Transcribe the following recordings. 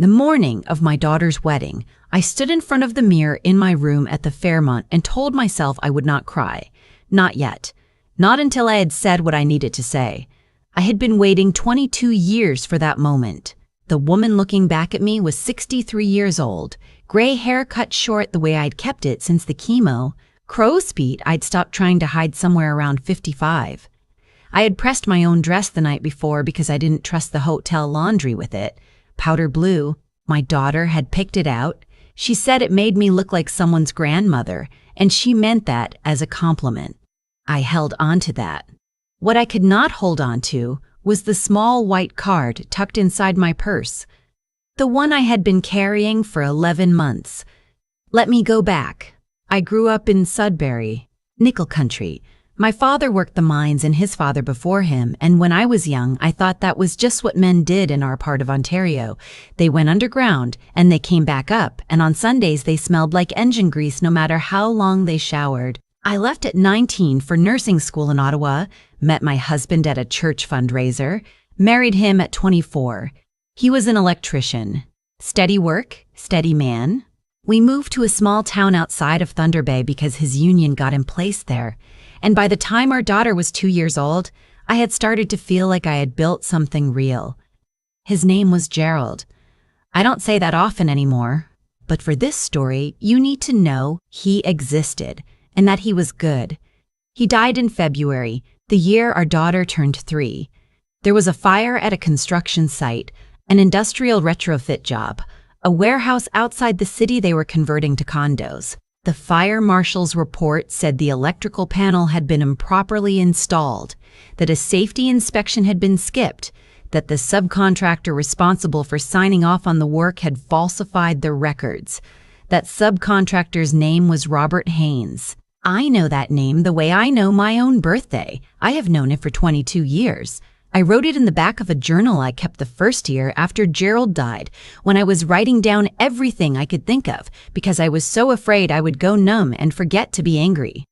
The morning of my daughter's wedding, I stood in front of the mirror in my room at the Fairmont and told myself I would not cry. Not yet. Not until I had said what I needed to say. I had been waiting 22 years for that moment. The woman looking back at me was 63 years old, gray hair cut short the way I'd kept it since the chemo, crow's feet I'd stopped trying to hide somewhere around 55. I had pressed my own dress the night before because I didn't trust the hotel laundry with it. Powder blue. My daughter had picked it out. She said it made me look like someone's grandmother, and she meant that as a compliment. I held on to that. What I could not hold on to was the small white card tucked inside my purse, the one I had been carrying for 11 months. Let me go back. I grew up in Sudbury, nickel country. My father worked the mines and his father before him, and when I was young, I thought that was just what men did in our part of Ontario. They went underground, and they came back up, and on Sundays they smelled like engine grease no matter how long they showered. I left at 19 for nursing school in Ottawa, met my husband at a church fundraiser, married him at 24. He was an electrician. Steady work, steady man. We moved to a small town outside of Thunder Bay because his union got him placed there. And by the time our daughter was 2 years old, I had started to feel like I had built something real. His name was Gerald. I don't say that often anymore, but for this story, you need to know he existed and that he was good. He died in February, the year our daughter turned 3. There was a fire at a construction site, an industrial retrofit job, a warehouse outside the city they were converting to condos. The fire marshal's report said the electrical panel had been improperly installed, that a safety inspection had been skipped, that the subcontractor responsible for signing off on the work had falsified the records. That subcontractor's name was Robert Haynes. I know that name the way I know my own birthday. I have known it for 22 years. I wrote it in the back of a journal I kept the first year after Gerald died, when I was writing down everything I could think of because I was so afraid I would go numb and forget to be angry.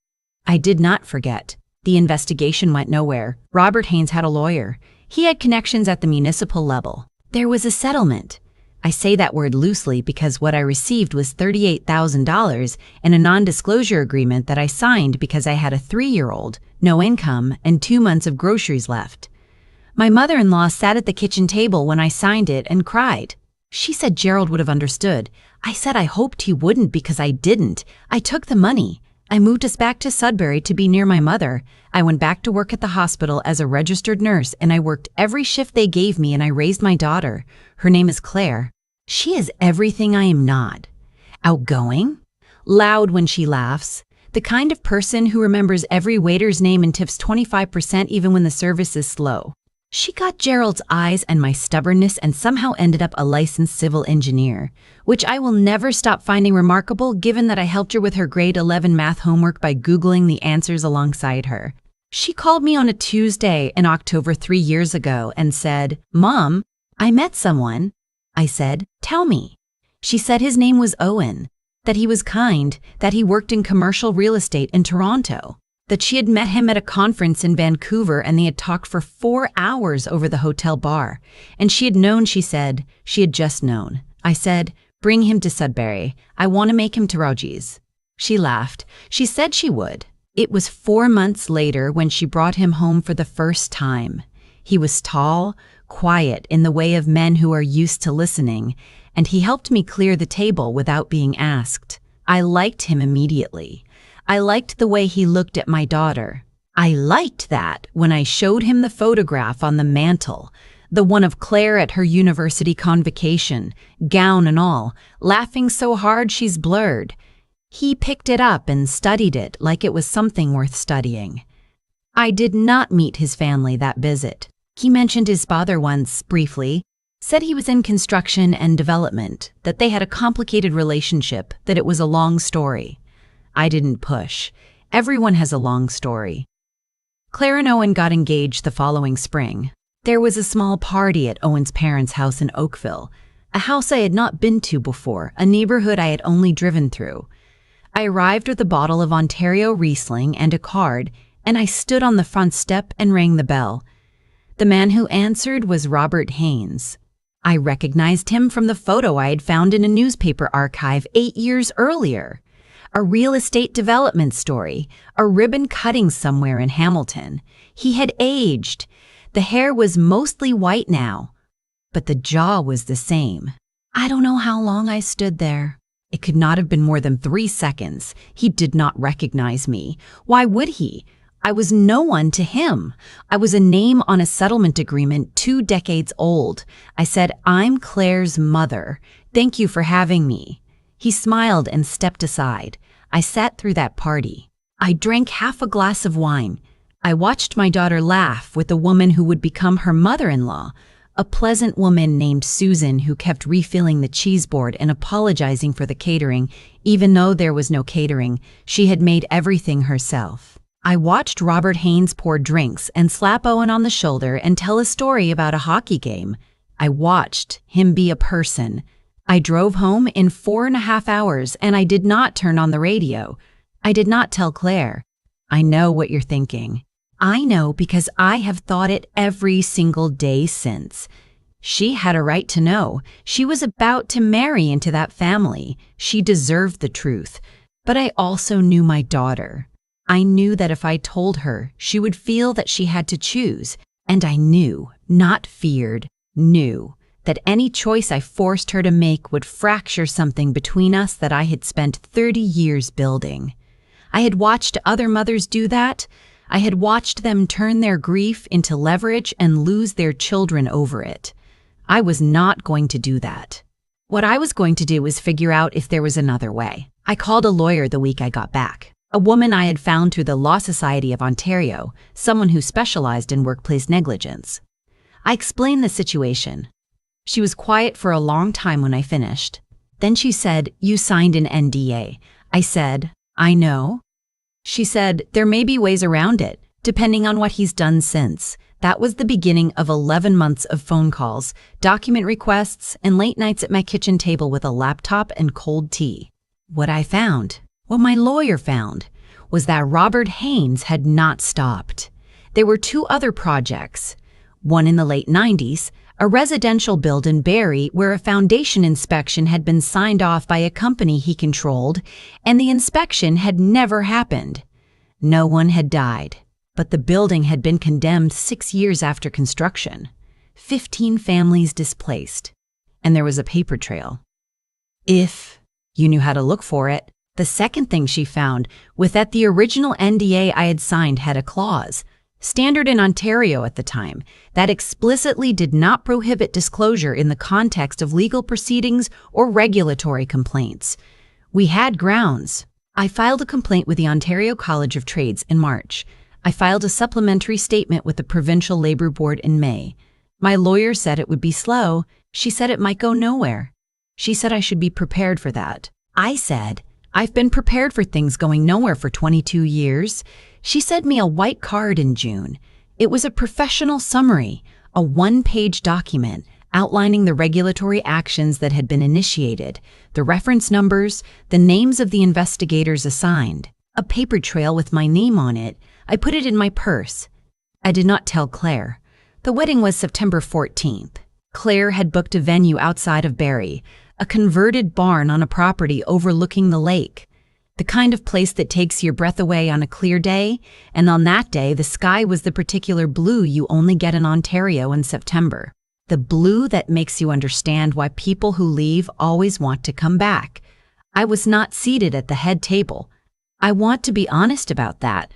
I did not forget. The investigation went nowhere. Robert Haynes had a lawyer. He had connections at the municipal level. There was a settlement. I say that word loosely because what I received was $38,000 and a non-disclosure agreement that I signed because I had a 3-year-old, no income, and 2 months of groceries left. My mother-in-law sat at the kitchen table when I signed it and cried. She said Gerald would have understood. I said I hoped he wouldn't because I didn't. I took the money. I moved us back to Sudbury to be near my mother. I went back to work at the hospital as a registered nurse, and I worked every shift they gave me, and I raised my daughter. Her name is Claire. She is everything I am not. Outgoing, loud when she laughs, the kind of person who remembers every waiter's name and tips 25% even when the service is slow. She got Gerald's eyes and my stubbornness and somehow ended up a licensed civil engineer, which I will never stop finding remarkable given that I helped her with her grade 11 math homework by Googling the answers alongside her. She called me on a Tuesday in October 3 years ago and said, "Mom, I met someone." I said, "Tell me." She said his name was Owen, that he was kind, that he worked in commercial real estate in Toronto, that she had met him at a conference in Vancouver and they had talked for 4 hours over the hotel bar. And she had known, she said, she had just known. I said, "Bring him to Sudbury. I want to make him pierogies." She laughed. She said she would. It was 4 months later when she brought him home for the first time. He was tall, quiet in the way of men who are used to listening, and he helped me clear the table without being asked. I liked him immediately. I liked the way he looked at my daughter. I liked that when I showed him the photograph on the mantle, the one of Claire at her university convocation, gown and all, laughing so hard she's blurred. He picked it up and studied it like it was something worth studying. I did not meet his family that visit. He mentioned his father once, briefly, said he was in construction and development, that they had a complicated relationship, that it was a long story. I didn't push. Everyone has a long story. Claire and Owen got engaged the following spring. There was a small party at Owen's parents' house in Oakville, a house I had not been to before, a neighborhood I had only driven through. I arrived with a bottle of Ontario Riesling and a card, and I stood on the front step and rang the bell. The man who answered was Robert Haynes. I recognized him from the photo I had found in a newspaper archive 8 years earlier. A real estate development story, a ribbon cutting somewhere in Hamilton. He had aged. The hair was mostly white now, but the jaw was the same. I don't know how long I stood there. It could not have been more than 3 seconds. He did not recognize me. Why would he? I was no one to him. I was a name on a settlement agreement 2 decades old. I said, "I'm Claire's mother. Thank you for having me." He smiled and stepped aside. I sat through that party. I drank half a glass of wine. I watched my daughter laugh with a woman who would become her mother-in-law, a pleasant woman named Susan who kept refilling the cheese board and apologizing for the catering, even though there was no catering. She had made everything herself. I watched Robert Haynes pour drinks and slap Owen on the shoulder and tell a story about a hockey game. I watched him be a person. I drove home in 4.5 hours and I did not turn on the radio. I did not tell Claire. I know what you're thinking. I know because I have thought it every single day since. She had a right to know. She was about to marry into that family. She deserved the truth. But I also knew my daughter. I knew that if I told her, she would feel that she had to choose. And I knew, not feared, knew that any choice I forced her to make would fracture something between us that I had spent 30 years building. I had watched other mothers do that. I had watched them turn their grief into leverage and lose their children over it. I was not going to do that. What I was going to do was figure out if there was another way. I called a lawyer the week I got back, a woman I had found through the Law Society of Ontario, someone who specialized in workplace negligence. I explained the situation. She was quiet for a long time when I finished. Then she said, "You signed an NDA." I said, "I know." She said, "There may be ways around it, depending on what he's done since." That was the beginning of 11 months of phone calls, document requests, and late nights at my kitchen table with a laptop and cold tea. What I found, what my lawyer found, was that Robert Haynes had not stopped. There were 2 other projects. One in the late 90s, a residential build in Barrie where a foundation inspection had been signed off by a company he controlled, and the inspection had never happened. No one had died, but the building had been condemned 6 years after construction. 15 families displaced, and there was a paper trail. If you knew how to look for it. The second thing she found was that the original NDA I had signed had a clause, standard in Ontario at the time, that explicitly did not prohibit disclosure in the context of legal proceedings or regulatory complaints. We had grounds. I filed a complaint with the Ontario College of Trades in March. I filed a supplementary statement with the Provincial Labour Board in May. My lawyer said it would be slow. She said it might go nowhere. She said I should be prepared for that. I said, "I've been prepared for things going nowhere for 22 years. She sent me a white card in June. It was a professional summary, a 1-page document outlining the regulatory actions that had been initiated, the reference numbers, the names of the investigators assigned, a paper trail with my name on it. I put it in my purse. I did not tell Claire. The wedding was September 14th. Claire had booked a venue outside of Barrie, a converted barn on a property overlooking the lake. The kind of place that takes your breath away on a clear day, and on that day the sky was the particular blue you only get in Ontario in September. The blue that makes you understand why people who leave always want to come back. I was not seated at the head table. I want to be honest about that.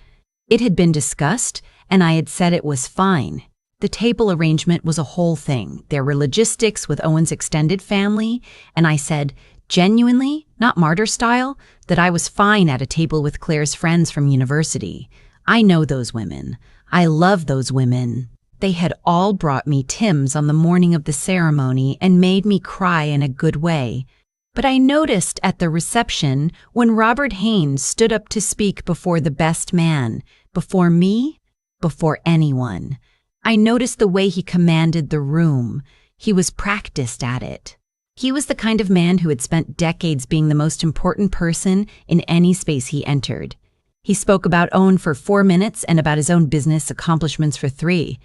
It had been discussed, and I had said it was fine. The table arrangement was a whole thing. There were logistics with Owen's extended family, and I said, genuinely, not martyr style, that I was fine at a table with Claire's friends from university. I know those women. I love those women. They had all brought me Tim's on the morning of the ceremony and made me cry in a good way. But I noticed at the reception when Robert Haynes stood up to speak before the best man, before me, before anyone. I noticed the way he commanded the room. He was practiced at it. He was the kind of man who had spent decades being the most important person in any space he entered. He spoke about Owen for 4 minutes and about his own business accomplishments for 3.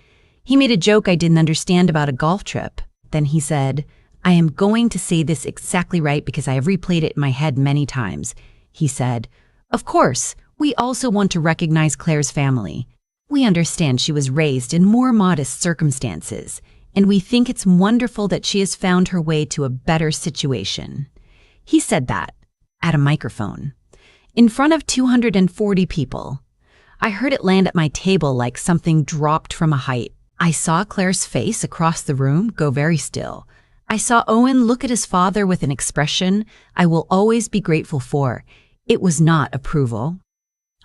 He made a joke I didn't understand about a golf trip. Then he said, I am going to say this exactly right because I have replayed it in my head many times. He said, of course, we also want to recognize Claire's family. We understand she was raised in more modest circumstances, and we think it's wonderful that she has found her way to a better situation. He said that at a microphone, in front of 240 people. I heard it land at my table like something dropped from a height. I saw Claire's face across the room go very still. I saw Owen look at his father with an expression I will always be grateful for. It was not approval.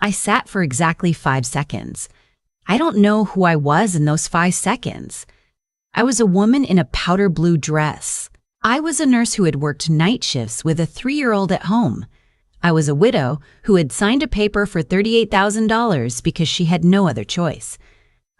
I sat for exactly 5 seconds. I don't know who I was in those 5 seconds. I was a woman in a powder blue dress. I was a nurse who had worked night shifts with a 3-year-old at home. I was a widow who had signed a paper for $38,000 because she had no other choice.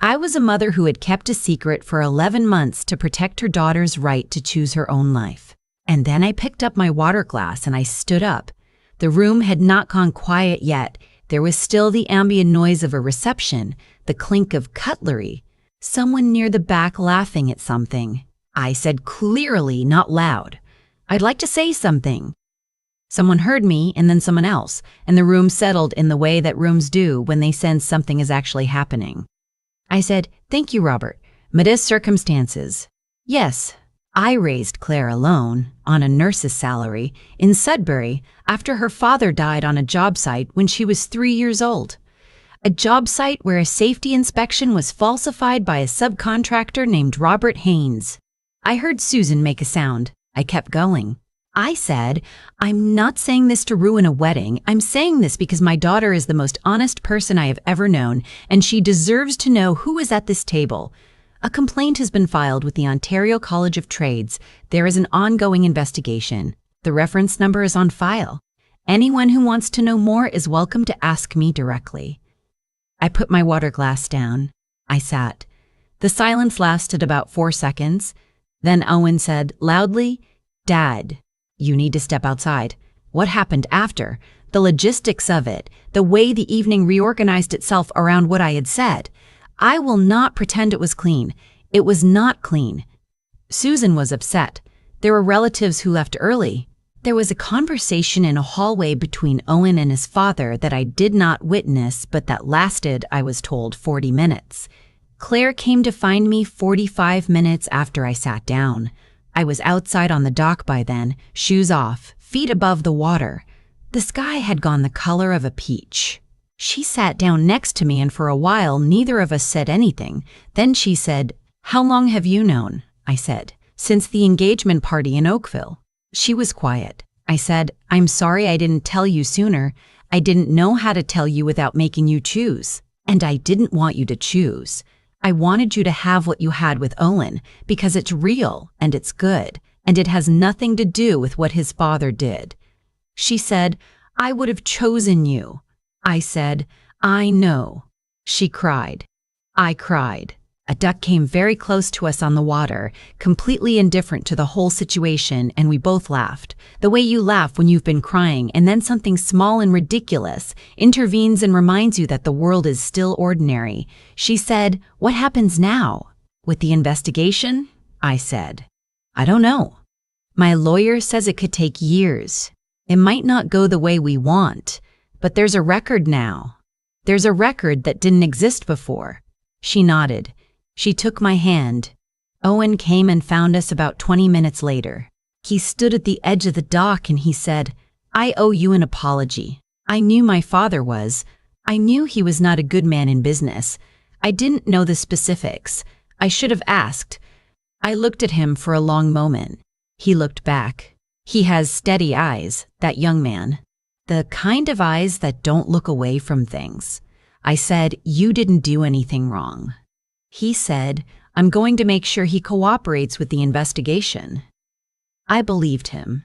I was a mother who had kept a secret for 11 months to protect her daughter's right to choose her own life. And then I picked up my water glass and I stood up. The room had not gone quiet yet. There was still the ambient noise of a reception, the clink of cutlery, someone near the back laughing at something. I said clearly, not loud, I'd like to say something. Someone heard me and then someone else, and the room settled in the way that rooms do when they sense something is actually happening. I said, thank you, Robert. Modest circumstances. Yes, I raised Claire alone, on a nurse's salary, in Sudbury after her father died on a job site when she was 3 years old. A job site where a safety inspection was falsified by a subcontractor named Robert Haynes. I heard Susan make a sound. I kept going. I said, I'm not saying this to ruin a wedding. I'm saying this because my daughter is the most honest person I have ever known, and she deserves to know who is at this table. A complaint has been filed with the Ontario College of Trades. There is an ongoing investigation. The reference number is on file. Anyone who wants to know more is welcome to ask me directly. I put my water glass down. I sat. The silence lasted about 4 seconds. Then Owen said loudly, Dad, you need to step outside. What happened after? The logistics of it, the way the evening reorganized itself around what I had said. I will not pretend it was clean. It was not clean. Susan was upset. There were relatives who left early. There was a conversation in a hallway between Owen and his father that I did not witness, but that lasted, I was told, 40 minutes. Claire came to find me 45 minutes after I sat down. I was outside on the dock by then, shoes off, feet above the water. The sky had gone the color of a peach. She sat down next to me, and for a while neither of us said anything. Then she said, How long have you known? I said, Since the engagement party in Oakville. She was quiet. I said, I'm sorry I didn't tell you sooner. I didn't know how to tell you without making you choose. And I didn't want you to choose. I wanted you to have what you had with Owen because it's real and it's good, and it has nothing to do with what his father did. She said, I would have chosen you. I said, I know. She cried. I cried. A duck came very close to us on the water, completely indifferent to the whole situation, and we both laughed. The way you laugh when you've been crying and then something small and ridiculous intervenes and reminds you that the world is still ordinary. She said, What happens now? With the investigation? I said, I don't know. My lawyer says it could take years. It might not go the way we want, but there's a record now. There's a record that didn't exist before. She nodded. She took my hand. Owen came and found us about 20 minutes later. He stood at the edge of the dock and he said, I owe you an apology. I knew my father was. I knew he was not a good man in business. I didn't know the specifics. I should have asked. I looked at him for a long moment. He looked back. He has steady eyes, that young man. The kind of eyes that don't look away from things. I said, You didn't do anything wrong. He said, I'm going to make sure he cooperates with the investigation. I believed him.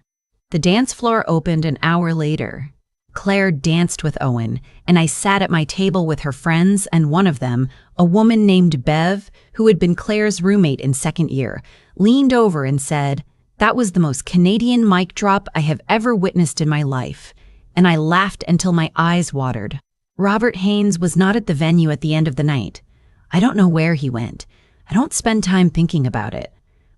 The dance floor opened an hour later. Claire danced with Owen, and I sat at my table with her friends, and one of them, a woman named Bev, who had been Claire's roommate in second year, leaned over and said, That was the most Canadian mic drop I have ever witnessed in my life. And I laughed until my eyes watered. Robert Haynes was not at the venue at the end of the night. I don't know where he went. I don't spend time thinking about it.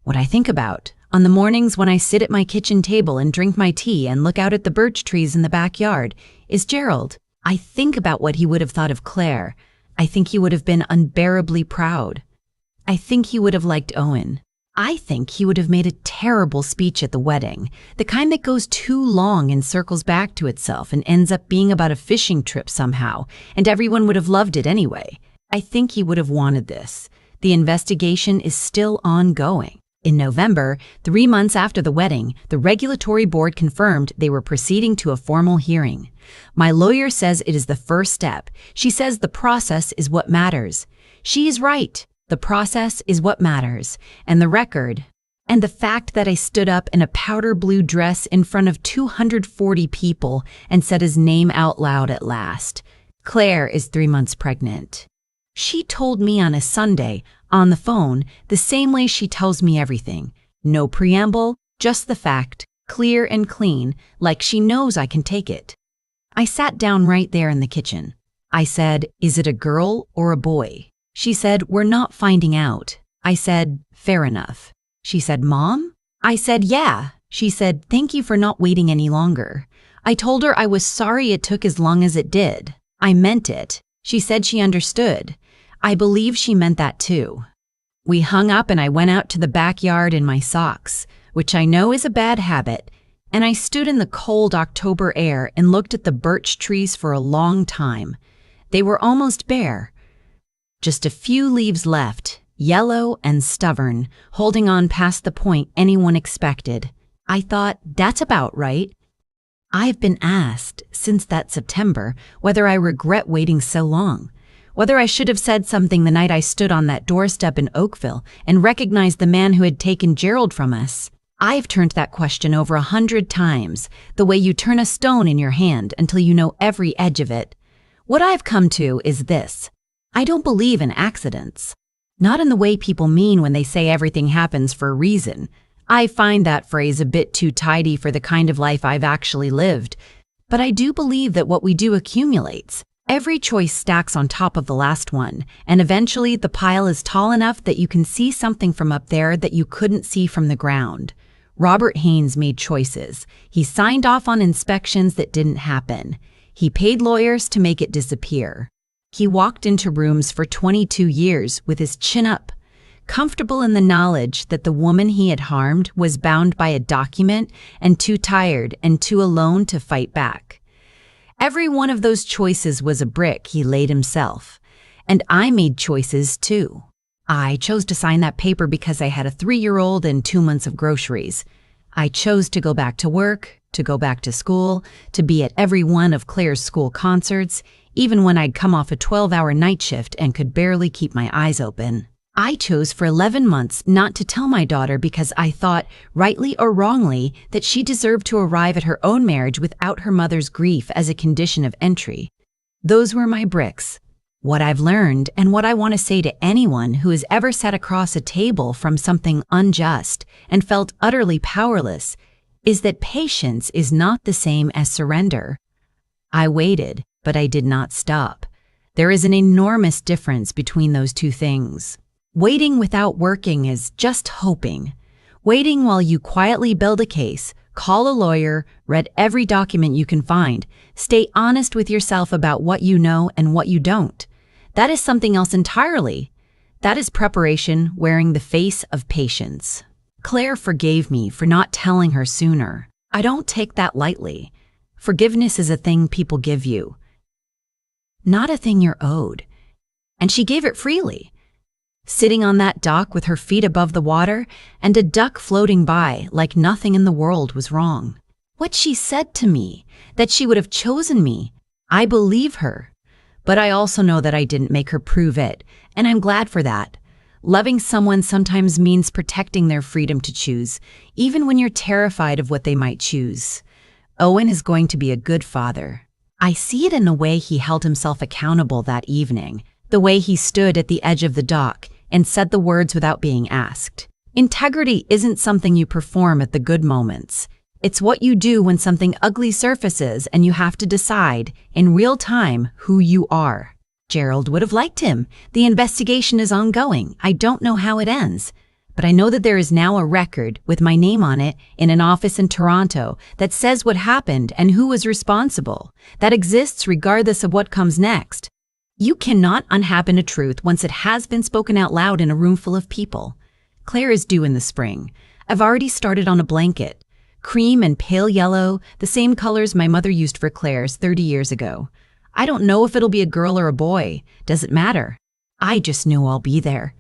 What I think about, on the mornings when I sit at my kitchen table and drink my tea and look out at the birch trees in the backyard, is Gerald. I think about what he would have thought of Claire. I think he would have been unbearably proud. I think he would have liked Owen. I think he would have made a terrible speech at the wedding, the kind that goes too long and circles back to itself and ends up being about a fishing trip somehow, and everyone would have loved it anyway. I think he would have wanted this. The investigation is still ongoing. In November, 3 months after the wedding, the regulatory board confirmed they were proceeding to a formal hearing. My lawyer says it is the first step. She says the process is what matters. She is right. The process is what matters, and the record, and the fact that I stood up in a powder blue dress in front of 240 people and said his name out loud at last. Claire is 3 months pregnant. She told me on a Sunday, on the phone, the same way she tells me everything. No preamble, just the fact, clear and clean, like she knows I can take it. I sat down right there in the kitchen. I said, "Is it a girl or a boy?" She said, "We're not finding out." I said, "Fair enough." She said, "Mom?" I said, "Yeah." She said, "Thank you for not waiting any longer." I told her I was sorry it took as long as it did. I meant it. She said she understood. I believe she meant that too. We hung up and I went out to the backyard in my socks, which I know is a bad habit, and I stood in the cold October air and looked at the birch trees for a long time. They were almost bare. Just a few leaves left, yellow and stubborn, holding on past the point anyone expected. I thought, that's about right. I've been asked, since that September, whether I regret waiting so long, whether I should have said something the night I stood on that doorstep in Oakville and recognized the man who had taken Gerald from us. I've turned that question over 100 times, the way you turn a stone in your hand until you know every edge of it. What I've come to is this. I don't believe in accidents. Not in the way people mean when they say everything happens for a reason. I find that phrase a bit too tidy for the kind of life I've actually lived. But I do believe that what we do accumulates. Every choice stacks on top of the last one, and eventually the pile is tall enough that you can see something from up there that you couldn't see from the ground. Robert Haynes made choices. He signed off on inspections that didn't happen. He paid lawyers to make it disappear. He walked into rooms for 22 years with his chin up, comfortable in the knowledge that the woman he had harmed was bound by a document and too tired and too alone to fight back. Every one of those choices was a brick he laid himself. And I made choices too. I chose to sign that paper because I had a 3-year-old and 2 months of groceries. I chose to go back to work, to go back to school, to be at every one of Claire's school concerts, even when I'd come off a 12-hour night shift and could barely keep my eyes open. I chose for 11 months not to tell my daughter because I thought, rightly or wrongly, that she deserved to arrive at her own marriage without her mother's grief as a condition of entry. Those were my bricks. What I've learned, and what I want to say to anyone who has ever sat across a table from something unjust and felt utterly powerless, is that patience is not the same as surrender. I waited, but I did not stop. There is an enormous difference between those two things. Waiting without working is just hoping. Waiting while you quietly build a case, call a lawyer, read every document you can find, stay honest with yourself about what you know and what you don't. That is something else entirely. That is preparation wearing the face of patience. Claire forgave me for not telling her sooner. I don't take that lightly. Forgiveness is a thing people give you, not a thing you're owed. And she gave it freely. Sitting on that dock with her feet above the water and a duck floating by like nothing in the world was wrong. What she said to me, that she would have chosen me, I believe her. But I also know that I didn't make her prove it, and I'm glad for that. Loving someone sometimes means protecting their freedom to choose, even when you're terrified of what they might choose. Owen is going to be a good father. I see it in the way he held himself accountable that evening, the way he stood at the edge of the dock and said the words without being asked. Integrity isn't something you perform at the good moments. It's what you do when something ugly surfaces and you have to decide, in real time, who you are. Gerald would have liked him. The investigation is ongoing. I don't know how it ends. But I know that there is now a record with my name on it in an office in Toronto that says what happened and who was responsible. That exists regardless of what comes next. You cannot unhappen a truth once it has been spoken out loud in a room full of people. Claire is due in the spring. I've already started on a blanket. Cream and pale yellow, the same colors my mother used for Claire's 30 years ago. I don't know if it'll be a girl or a boy. Does it matter? I just know I'll be there.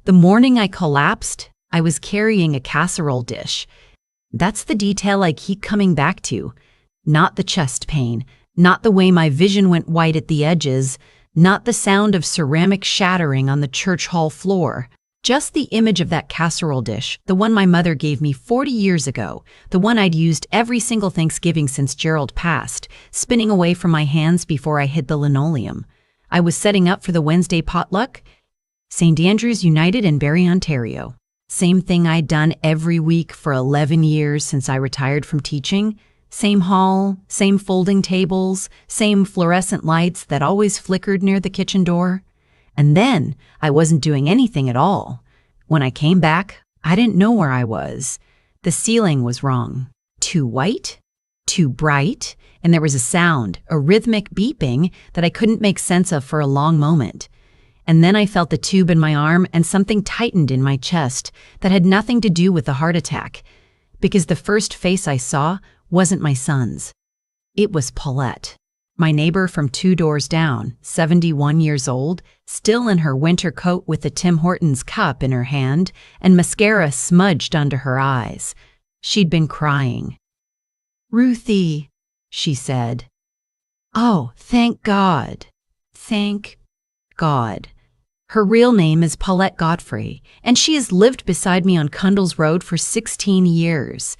The morning I collapsed, I was carrying a casserole dish. That's the detail I keep coming back to. Not the chest pain, not the way my vision went white at the edges, not the sound of ceramic shattering on the church hall floor. Just the image of that casserole dish, the one my mother gave me 40 years ago, the one I'd used every single Thanksgiving since Gerald passed, spinning away from my hands before I hit the linoleum. I was setting up for the Wednesday potluck. St. Andrew's United in Barrie, Ontario. Same thing I'd done every week for 11 years since I retired from teaching. Same hall, same folding tables, same fluorescent lights that always flickered near the kitchen door. And then I wasn't doing anything at all. When I came back, I didn't know where I was. The ceiling was wrong. Too white, too bright, and there was a sound, a rhythmic beeping that I couldn't make sense of for a long moment. And then I felt the tube in my arm and something tightened in my chest that had nothing to do with the heart attack, because the first face I saw wasn't my son's. It was Paulette, my neighbor from 2 doors down, 71 years old, still in her winter coat with the Tim Hortons cup in her hand and mascara smudged under her eyes. She'd been crying. "Ruthie," she said. "Oh, thank God. Thank God." Her real name is Paulette Godfrey, and she has lived beside me on Cundles Road for 16 years.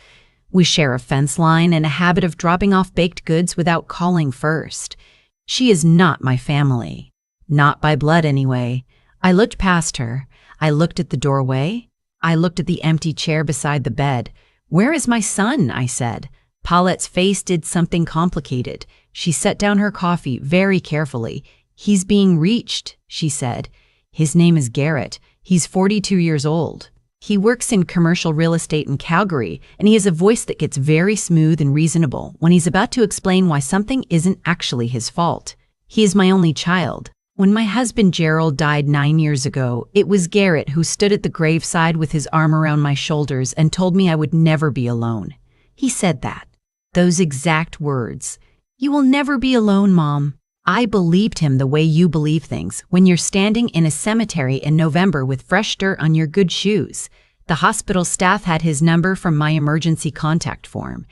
We share a fence line and a habit of dropping off baked goods without calling first. She is not my family. Not by blood, anyway. I looked past her. I looked at the doorway. I looked at the empty chair beside the bed. "Where is my son?" I said. Paulette's face did something complicated. She set down her coffee very carefully. "He's being reached," she said. "His name is Garrett. He's 42 years old. He works in commercial real estate in Calgary, and he has a voice that gets very smooth and reasonable when he's about to explain why something isn't actually his fault. He is my only child. When my husband Gerald died 9 years ago, it was Garrett who stood at the graveside with his arm around my shoulders and told me I would never be alone. He said that. Those exact words. "You will never be alone, Mom." I believed him the way you believe things when you're standing in a cemetery in November with fresh dirt on your good shoes. The hospital staff had his number from my emergency contact form.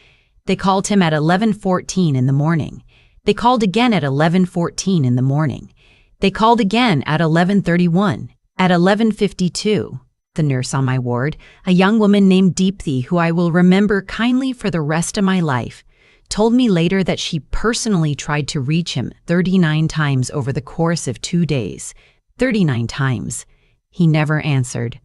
They called him at 11:14 in the morning. They called again at 11:14 in the morning. They called again at 11:31, at 11:52. The nurse on my ward, a young woman named Deepthi, who I will remember kindly for the rest of my life, told me later that she personally tried to reach him 39 times over the course of 2 days. 39 times. He never answered.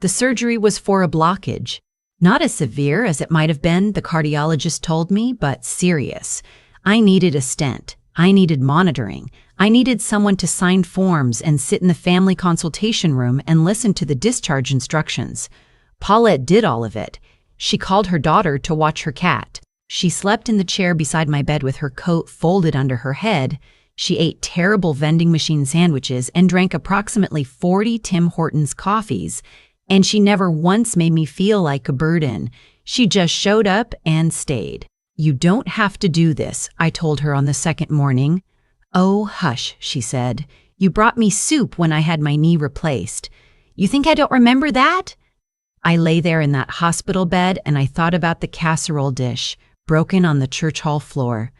The surgery was for a blockage. Not as severe as it might have been, the cardiologist told me, but serious. I needed a stent. I needed monitoring. I needed someone to sign forms and sit in the family consultation room and listen to the discharge instructions. Paulette did all of it. She called her daughter to watch her cat. She slept in the chair beside my bed with her coat folded under her head. She ate terrible vending machine sandwiches and drank approximately 40 Tim Hortons coffees. And she never once made me feel like a burden. She just showed up and stayed. "You don't have to do this," I told her on the second morning. "Oh, hush," she said. "You brought me soup when I had my knee replaced. You think I don't remember that? I lay there in that hospital bed and I thought about the casserole dish, broken on the church hall floor.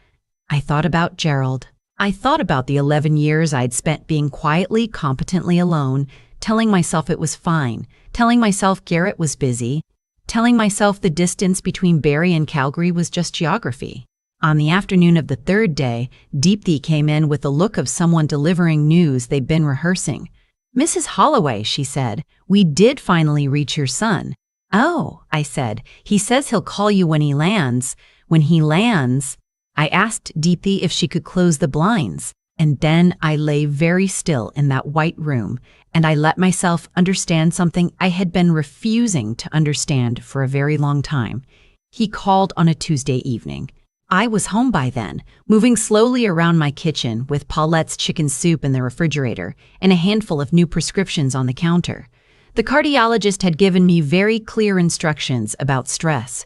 I thought about Gerald. I thought about the 11 years I'd spent being quietly, competently alone, telling myself it was fine, telling myself Garrett was busy, telling myself the distance between Barrie and Calgary was just geography. On the afternoon of the third day, Deepthi came in with the look of someone delivering news they'd been rehearsing. "Mrs. Holloway," she said, "we did finally reach your son." "Oh," I said, "he says he'll call you when he lands." When he lands, I asked Deepthi if she could close the blinds, and then I lay very still in that white room, and I let myself understand something I had been refusing to understand for a very long time. He called on a Tuesday evening. I was home by then, moving slowly around my kitchen with Paulette's chicken soup in the refrigerator and a handful of new prescriptions on the counter. The cardiologist had given me very clear instructions about stress,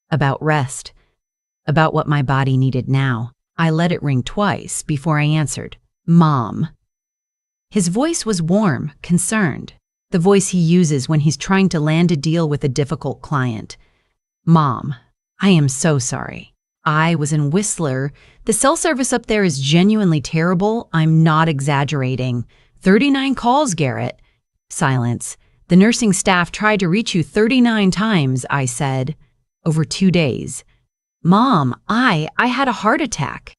about rest, about what my body needed now. I let it ring twice before I answered, "Mom." His voice was warm, concerned, the voice he uses when he's trying to land a deal with a difficult client. "Mom, I am so sorry. I was in Whistler. The cell service up there is genuinely terrible. I'm not exaggerating. 39 calls, Garrett." Silence. "The nursing staff tried to reach you 39 times, I said. Over 2 days. Mom, I had a heart attack.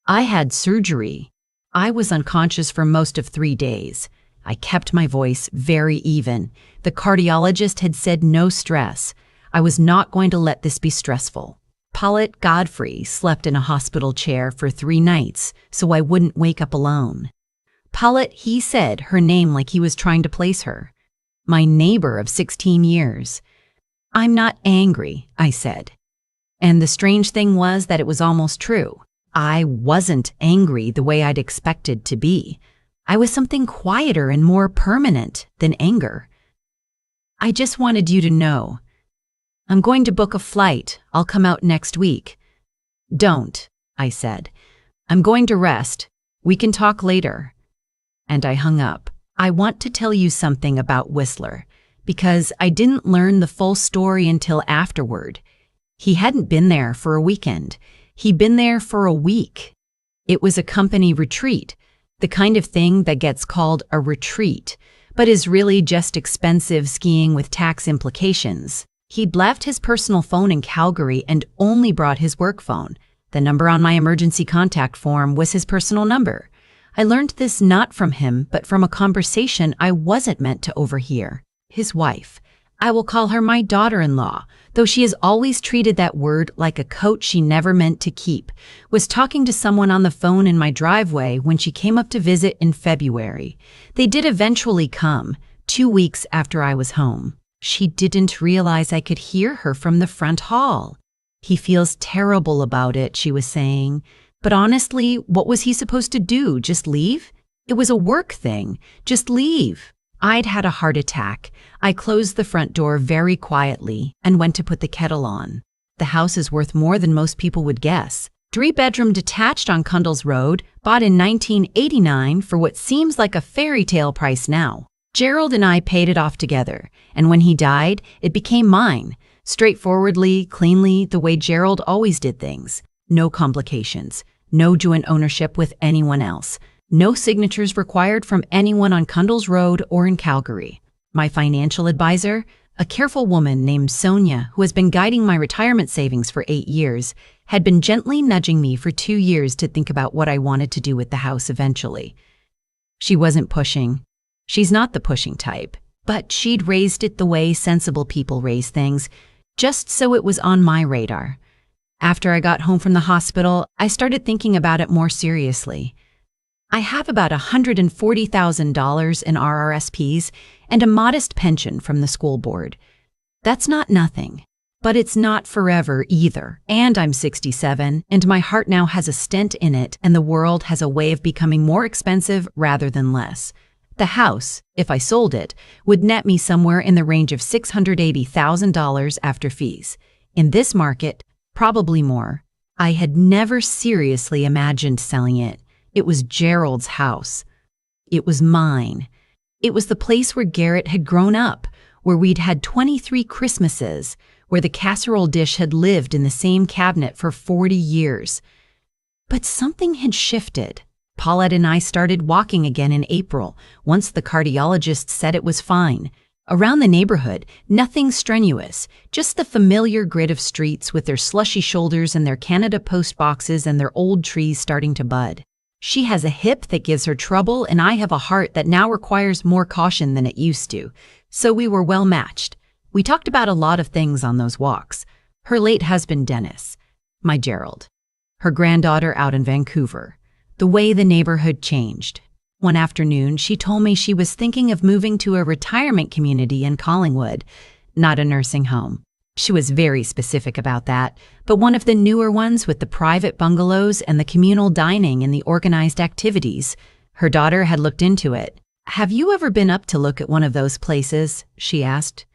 I had surgery. I was unconscious for most of 3 days. I kept my voice very even. The cardiologist had said no stress. I was not going to let this be stressful. Paulette Godfrey slept in a hospital chair for 3 nights, so I wouldn't wake up alone. Paulette, he said her name like he was trying to place her. My neighbor of 16 years. "I'm not angry," I said. And the strange thing was that it was almost true. I wasn't angry the way I'd expected to be. I was something quieter and more permanent than anger. "I just wanted you to know. I'm going to book a flight. I'll come out next week." "Don't," I said. "I'm going to rest. We can talk later." And I hung up. I want to tell you something about Whistler, because I didn't learn the full story until afterward. He hadn't been there for a weekend. He'd been there for a week. It was a company retreat, the kind of thing that gets called a retreat, but is really just expensive skiing with tax implications. He'd left his personal phone in Calgary and only brought his work phone. The number on my emergency contact form was his personal number. I learned this not from him, but from a conversation I wasn't meant to overhear. His wife. I will call her my daughter-in-law, though she has always treated that word like a coat she never meant to keep, was talking to someone on the phone in my driveway when she came up to visit in February. They did eventually come, 2 weeks after I was home. She didn't realize I could hear her from the front hall. "He feels terrible about it," she was saying. But honestly, what was he supposed to do? Just leave? It was a work thing. Just leave. I'd had a heart attack. I closed the front door very quietly and went to put the kettle on. The house is worth more than most people would guess. 3-bedroom detached on Cundles Road, bought in 1989 for what seems like a fairy tale price now. Gerald and I paid it off together, and when he died, it became mine. Straightforwardly, cleanly, the way Gerald always did things. No complications. No joint ownership with anyone else. No signatures required from anyone on Cundles Road or in Calgary. My financial advisor, a careful woman named Sonia, who has been guiding my retirement savings for 8 years, had been gently nudging me for 2 years to think about what I wanted to do with the house eventually. She wasn't pushing. She's not the pushing type, but she'd raised it the way sensible people raise things, just so it was on my radar. After I got home from the hospital, I started thinking about it more seriously. I have about $140,000 in RRSPs and a modest pension from the school board. That's not nothing, but it's not forever either. And I'm 67, and my heart now has a stent in it, and the world has a way of becoming more expensive rather than less. The house, if I sold it, would net me somewhere in the range of $680,000 after fees. In this market, probably more. I had never seriously imagined selling it. It was Gerald's house. It was mine. It was the place where Garrett had grown up, where we'd had 23 Christmases, where the casserole dish had lived in the same cabinet for 40 years. But something had shifted. Paulette and I started walking again in April, once the cardiologist said it was fine. Around the neighborhood, nothing strenuous, just the familiar grid of streets with their slushy shoulders and their Canada Post boxes and their old trees starting to bud. She has a hip that gives her trouble, and I have a heart that now requires more caution than it used to. So we were well matched. We talked about a lot of things on those walks. Her late husband, Dennis. My Gerald. Her granddaughter out in Vancouver. The way the neighborhood changed. One afternoon, she told me she was thinking of moving to a retirement community in Collingwood, not a nursing home. She was very specific about that, but one of the newer ones with the private bungalows and the communal dining and the organized activities. Her daughter had looked into it. "Have you ever been up to look at one of those places?" she asked.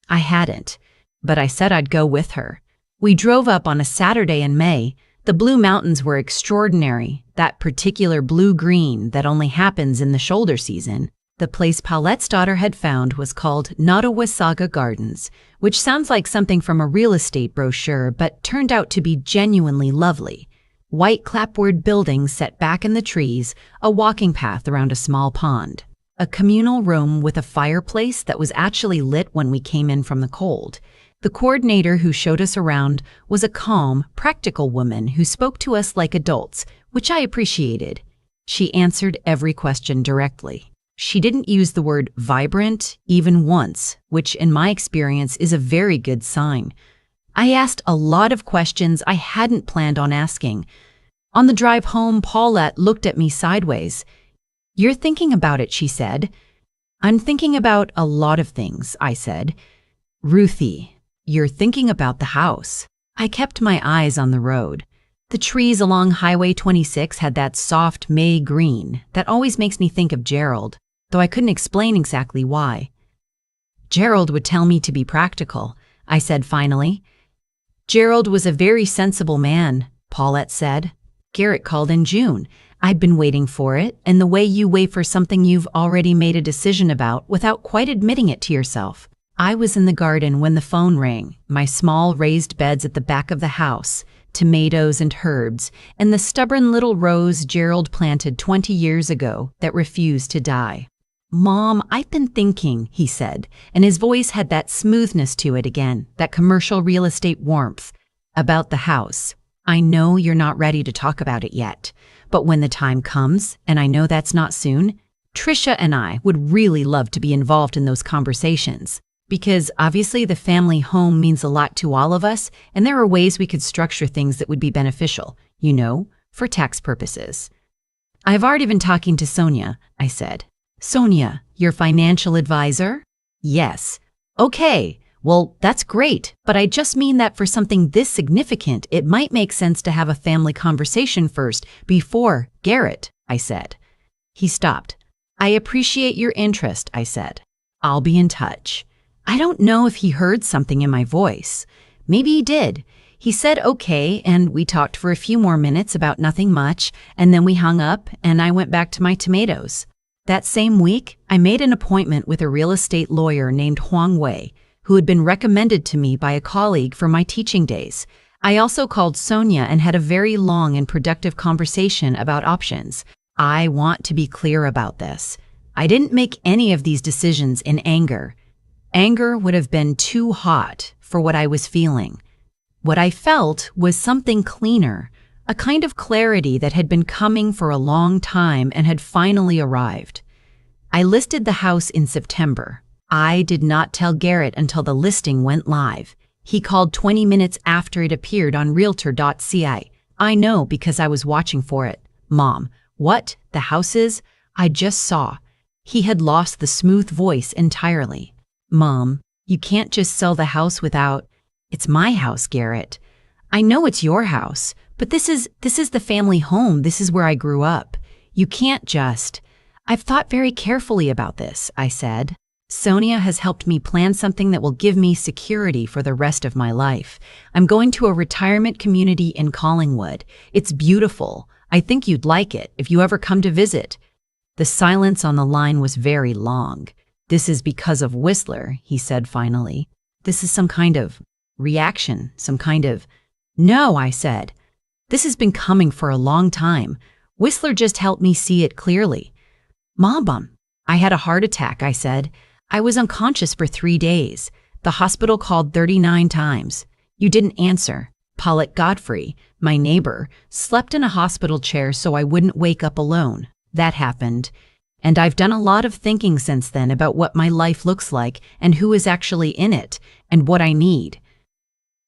I hadn't, but I said I'd go with her. We drove up on a Saturday in May. The Blue Mountains were extraordinary, that particular blue-green that only happens in the shoulder season. The place Paulette's daughter had found was called Nottawasaga Gardens, which sounds like something from a real estate brochure but turned out to be genuinely lovely. White clapboard buildings set back in the trees, a walking path around a small pond. A communal room with a fireplace that was actually lit when we came in from the cold. The coordinator who showed us around was a calm, practical woman who spoke to us like adults, which I appreciated. She answered every question directly. She didn't use the word vibrant even once, which in my experience is a very good sign. I asked a lot of questions I hadn't planned on asking. On the drive home, Paulette looked at me sideways. "You're thinking about it," she said. "I'm thinking about a lot of things," I said. "Ruthie, you're thinking about the house." I kept my eyes on the road. The trees along Highway 26 had that soft May green that always makes me think of Gerald, though I couldn't explain exactly why. "Gerald would tell me to be practical," I said finally. "Gerald was a very sensible man," Paulette said. "Garrett called in June. I'd been waiting for it, and the way you wait for something you've already made a decision about without quite admitting it to yourself. I was in the garden when the phone rang, my small raised beds at the back of the house, tomatoes and herbs, and the stubborn little rose Gerald planted 20 years ago that refused to die. "Mom, I've been thinking," he said, and his voice had that smoothness to it again, that commercial real estate warmth, "about the house. I know you're not ready to talk about it yet, but when the time comes, and I know that's not soon, Trisha and I would really love to be involved in those conversations. Because obviously the family home means a lot to all of us, and there are ways we could structure things that would be beneficial, for tax purposes." "I've already been talking to Sonia," I said. "Sonia, your financial advisor?" "Yes." "Okay, well, that's great, but I just mean that for something this significant, it might make sense to have a family conversation first, before Garrett," I said. He stopped. "I appreciate your interest," I said. "I'll be in touch." I don't know if he heard something in my voice. Maybe he did. He said okay, and we talked for a few more minutes about nothing much, and then we hung up, and I went back to my tomatoes. That same week, I made an appointment with a real estate lawyer named Huang Wei, who had been recommended to me by a colleague for my teaching days. I also called Sonia and had a very long and productive conversation about options. I want to be clear about this. I didn't make any of these decisions in anger. Anger would have been too hot for what I was feeling. What I felt was something cleaner, a kind of clarity that had been coming for a long time and had finally arrived. I listed the house in September. I did not tell Garrett until the listing went live. He called 20 minutes after it appeared on Realtor.ca. I know because I was watching for it. "Mom, what? The house is?" I just saw. He had lost the smooth voice entirely. "Mom, you can't just sell the house without—" "It's my house, Garrett. I know it's your house, but this is the family home. This is where I grew up. You can't just—" "I've thought very carefully about this," I said. "Sonia has helped me plan something that will give me security for the rest of my life. I'm going to a retirement community in Collingwood. It's beautiful. I think you'd like it if you ever come to visit." The silence on the line was very long. "This is because of Whistler," he said finally. "This is some kind of reaction, some kind of—" "No," I said. "This has been coming for a long time. Whistler just helped me see it clearly." "Mom, I had a heart attack," I said. "I was unconscious for 3 days. The hospital called 39 times. You didn't answer." Paulette Godfrey, my neighbor, slept in a hospital chair so I wouldn't wake up alone. That happened. And I've done a lot of thinking since then about what my life looks like and who is actually in it and what I need.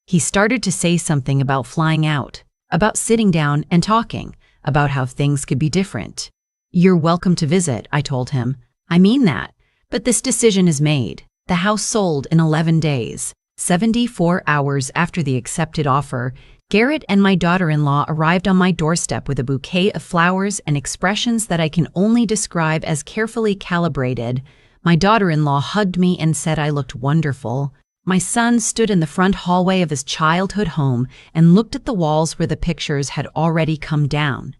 He started to say something about flying out, about sitting down and talking, about how things could be different. "You're welcome to visit," I told him. "I mean that. But this decision is made. The house sold in 11 days. 74 hours after the accepted offer, Garrett and my daughter-in-law arrived on my doorstep with a bouquet of flowers and expressions that I can only describe as carefully calibrated. My daughter-in-law hugged me and said I looked wonderful. My son stood in the front hallway of his childhood home and looked at the walls where the pictures had already come down.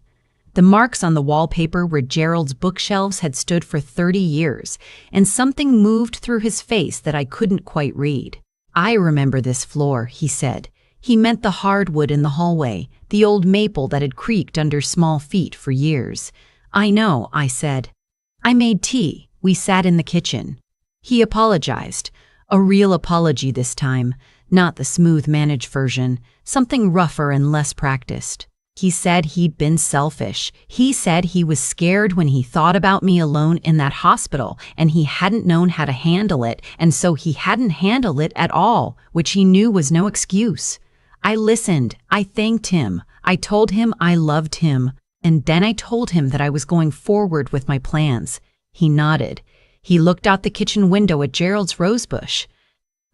The marks on the wallpaper where Gerald's bookshelves had stood for 30 years, and something moved through his face that I couldn't quite read. "I remember this floor," he said. He meant the hardwood in the hallway, the old maple that had creaked under small feet for years. "I know," I said. I made tea. We sat in the kitchen. He apologized. A real apology this time, not the smooth managed version, something rougher and less practiced. He said he'd been selfish. He said he was scared when he thought about me alone in that hospital, and he hadn't known how to handle it, and so he hadn't handled it at all, which he knew was no excuse. I listened. I thanked him. I told him I loved him. And then I told him that I was going forward with my plans. He nodded. He looked out the kitchen window at Gerald's rosebush.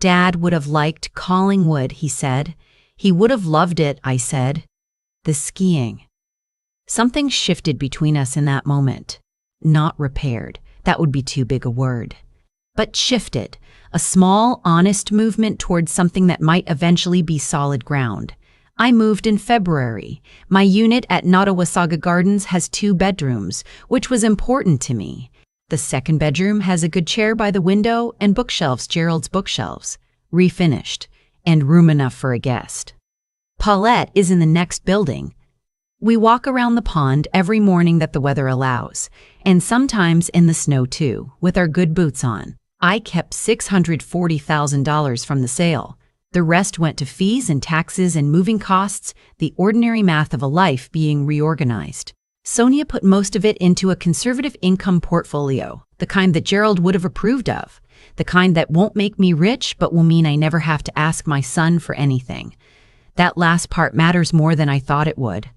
"Dad would have liked Collingwood," he said. "He would have loved it," I said. The skiing. Something shifted between us in that moment. Not repaired. That would be too big a word. But shifted. A small, honest movement towards something that might eventually be solid ground. I moved in February. My unit at Nottawasaga Gardens has 2 bedrooms, which was important to me. The second bedroom has a good chair by the window and bookshelves, Gerald's bookshelves, refinished, and room enough for a guest. Paulette is in the next building. We walk around the pond every morning that the weather allows, and sometimes in the snow too, with our good boots on. I kept $640,000 from the sale. The rest went to fees and taxes and moving costs, the ordinary math of a life being reorganized. Sonia put most of it into a conservative income portfolio, the kind that Gerald would have approved of, the kind that won't make me rich but will mean I never have to ask my son for anything. That last part matters more than I thought it would.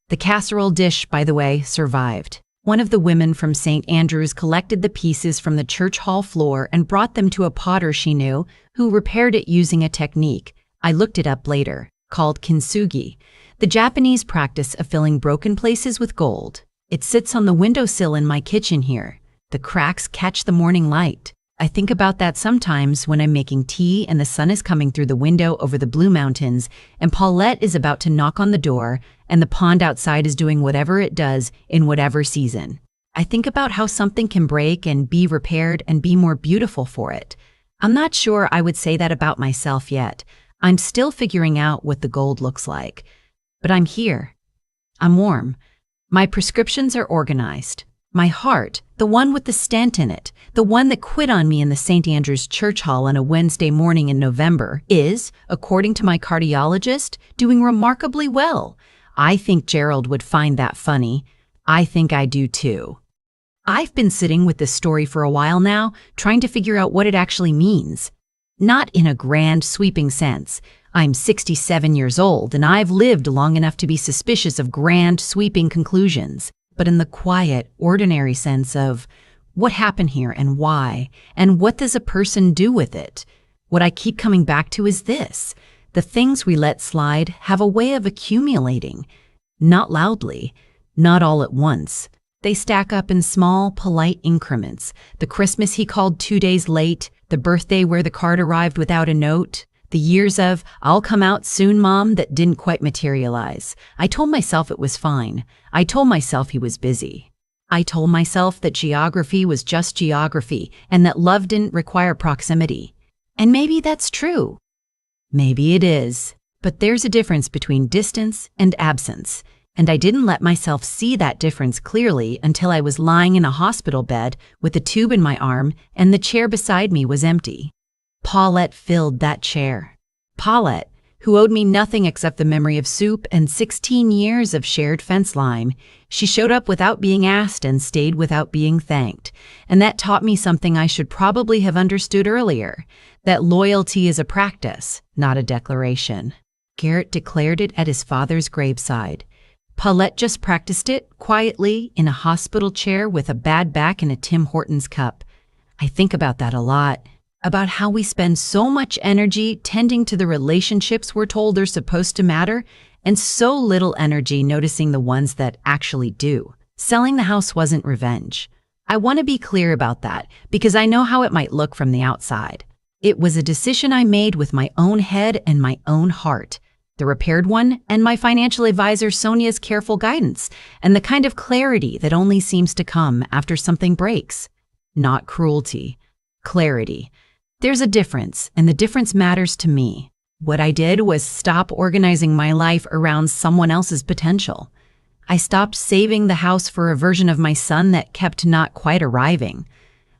The casserole dish, by the way, survived. One of the women from St. Andrews collected the pieces from the church hall floor and brought them to a potter she knew, who repaired it using a technique, I looked it up later, called kintsugi, the Japanese practice of filling broken places with gold. It sits on the windowsill in my kitchen here. The cracks catch the morning light. I think about that sometimes when I'm making tea and the sun is coming through the window over the Blue Mountains and Paulette is about to knock on the door and the pond outside is doing whatever it does in whatever season. I think about how something can break and be repaired and be more beautiful for it. I'm not sure I would say that about myself yet. I'm still figuring out what the gold looks like. But I'm here. I'm warm. My prescriptions are organized. My heart, the one with the stent in it, the one that quit on me in the St. Andrews Church Hall on a Wednesday morning in November, is, according to my cardiologist, doing remarkably well. I think Gerald would find that funny. I think I do too. I've been sitting with this story for a while now, trying to figure out what it actually means. Not in a grand, sweeping sense. I'm 67 years old and I've lived long enough to be suspicious of grand, sweeping conclusions. But in the quiet, ordinary sense of what happened here and why, and what does a person do with it? What I keep coming back to is this. The things we let slide have a way of accumulating. Not loudly, not all at once. They stack up in small, polite increments. The Christmas he called 2 days late, the birthday where the card arrived without a note, the years of, "I'll come out soon, Mom," that didn't quite materialize. I told myself it was fine. I told myself he was busy. I told myself that geography was just geography and that love didn't require proximity. And maybe that's true. Maybe it is. But there's a difference between distance and absence, and I didn't let myself see that difference clearly until I was lying in a hospital bed with a tube in my arm and the chair beside me was empty. Paulette filled that chair. Paulette, who owed me nothing except the memory of soup and 16 years of shared fence line. She showed up without being asked and stayed without being thanked. And that taught me something I should probably have understood earlier, that loyalty is a practice, not a declaration. Garrett declared it at his father's graveside. Paulette just practiced it quietly in a hospital chair with a bad back and a Tim Hortons cup. I think about that a lot. About how we spend so much energy tending to the relationships we're told are supposed to matter, and so little energy noticing the ones that actually do. Selling the house wasn't revenge. I want to be clear about that because I know how it might look from the outside. It was a decision I made with my own head and my own heart. The repaired one and my financial advisor Sonia's careful guidance and the kind of clarity that only seems to come after something breaks. Not cruelty. Clarity. There's a difference, and the difference matters to me. What I did was stop organizing my life around someone else's potential. I stopped saving the house for a version of my son that kept not quite arriving.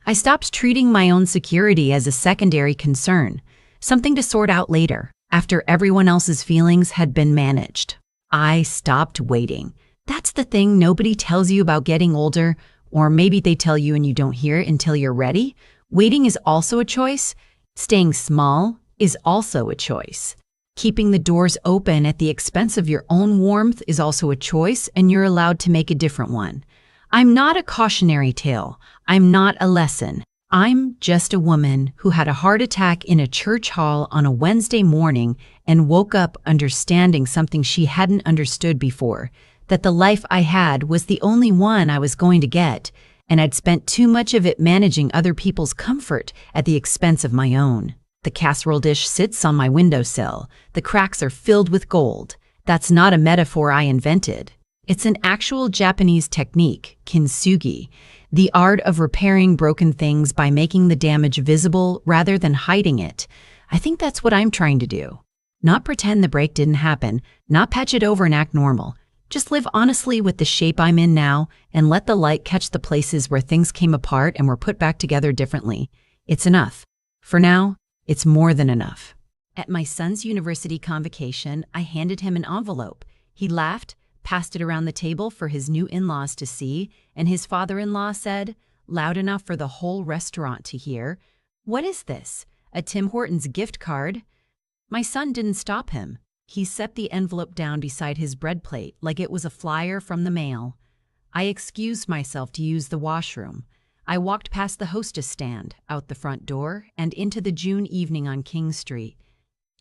I stopped treating my own security as a secondary concern, something to sort out later, after everyone else's feelings had been managed. I stopped waiting. That's the thing nobody tells you about getting older, or maybe they tell you and you don't hear it until you're ready. Waiting is also a choice. Staying small is also a choice. Keeping the doors open at the expense of your own warmth is also a choice, and you're allowed to make a different one. I'm not a cautionary tale. I'm not a lesson. I'm just a woman who had a heart attack in a church hall on a Wednesday morning and woke up understanding something she hadn't understood before, that the life I had was the only one I was going to get, and I'd spent too much of it managing other people's comfort at the expense of my own. The casserole dish sits on my windowsill. The cracks are filled with gold. That's not a metaphor I invented. It's an actual Japanese technique, kintsugi, the art of repairing broken things by making the damage visible rather than hiding it. I think that's what I'm trying to do. Not pretend the break didn't happen, not patch it over and act normal. Just live honestly with the shape I'm in now and let the light catch the places where things came apart and were put back together differently. It's enough. For now, it's more than enough. At my son's university convocation, I handed him an envelope. He laughed, passed it around the table for his new in-laws to see, and his father-in-law said, loud enough for the whole restaurant to hear, "What is this? A Tim Hortons gift card?" My son didn't stop him. He set the envelope down beside his bread plate like it was a flyer from the mail. I excused myself to use the washroom. I walked past the hostess stand, out the front door, and into the June evening on King Street.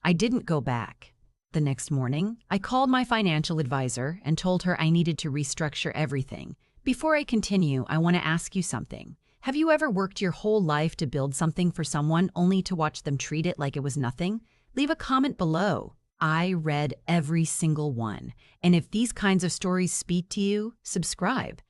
I didn't go back. The next morning, I called my financial advisor and told her I needed to restructure everything. Before I continue, I want to ask you something. Have you ever worked your whole life to build something for someone only to watch them treat it like it was nothing? Leave a comment below. I read every single one, and if these kinds of stories speak to you, subscribe.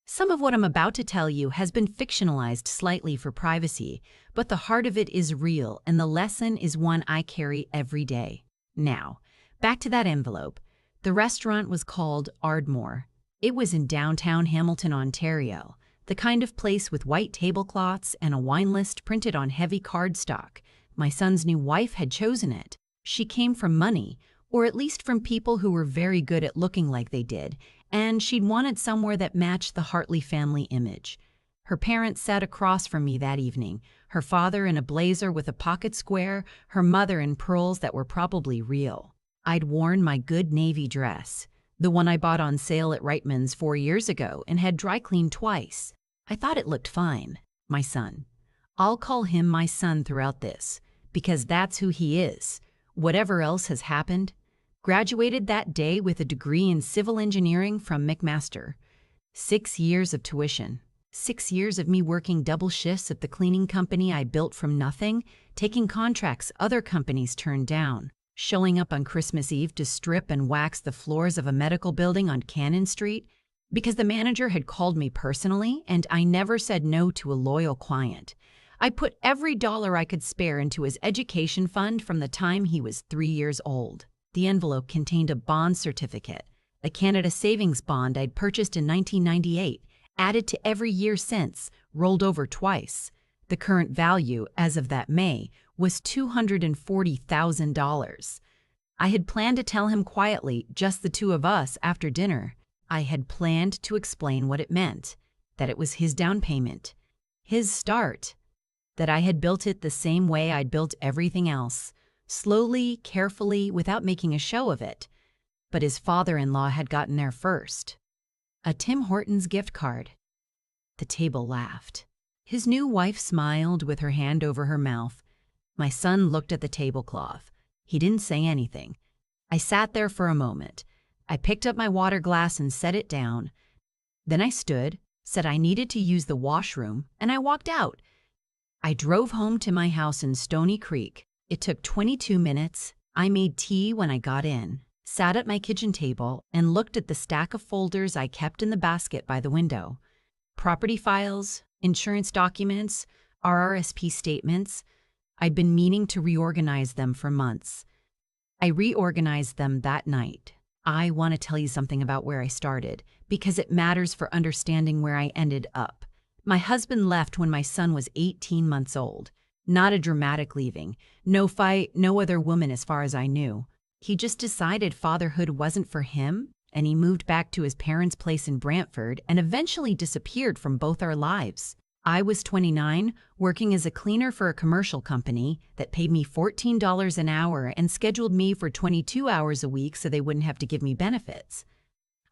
Some of what I'm about to tell you has been fictionalized slightly for privacy, but the heart of it is real, and the lesson is one I carry every day. Now, back to that envelope. The restaurant was called Ardmore. It was in downtown Hamilton, Ontario, the kind of place with white tablecloths and a wine list printed on heavy cardstock. My son's new wife had chosen it. She came from money, or at least from people who were very good at looking like they did, and she'd wanted somewhere that matched the Hartley family image. Her parents sat across from me that evening, her father in a blazer with a pocket square, her mother in pearls that were probably real. I'd worn my good navy dress, the one I bought on sale at Reitman's 4 years ago and had dry cleaned twice. I thought it looked fine. My son. I'll call him my son throughout this, because that's who he is. Whatever else has happened, graduated that day with a degree in civil engineering from McMaster. 6 years of tuition, 6 years of me working double shifts at the cleaning company I built from nothing, taking contracts other companies turned down, showing up on Christmas Eve to strip and wax the floors of a medical building on Cannon Street, Because the manager had called me personally and I never said no to a loyal client. I put every dollar I could spare into his education fund from the time he was 3 years old. The envelope contained a bond certificate, a Canada savings bond I'd purchased in 1998, added to every year since, rolled over twice. The current value, as of that May, was $240,000. I had planned to tell him quietly, just the two of us, after dinner. I had planned to explain what it meant, that it was his down payment, his start, that I had built it the same way I'd built everything else, slowly, carefully, without making a show of it. But his father-in-law had gotten there first. A Tim Hortons gift card. The table laughed. His new wife smiled with her hand over her mouth. My son looked at the tablecloth. He didn't say anything. I sat there for a moment. I picked up my water glass and set it down. Then I stood, said I needed to use the washroom, and I walked out. I drove home to my house in Stony Creek. It took 22 minutes. I made tea when I got in, sat at my kitchen table, and looked at the stack of folders I kept in the basket by the window. Property files, insurance documents, RRSP statements. I'd been meaning to reorganize them for months. I reorganized them that night. I want to tell you something about where I started, because it matters for understanding where I ended up. My husband left when my son was 18 months old. Not a dramatic leaving. No fight, no other woman as far as I knew. He just decided fatherhood wasn't for him, and he moved back to his parents' place in Brantford and eventually disappeared from both our lives. I was 29, working as a cleaner for a commercial company that paid me $14 an hour and scheduled me for 22 hours a week so they wouldn't have to give me benefits.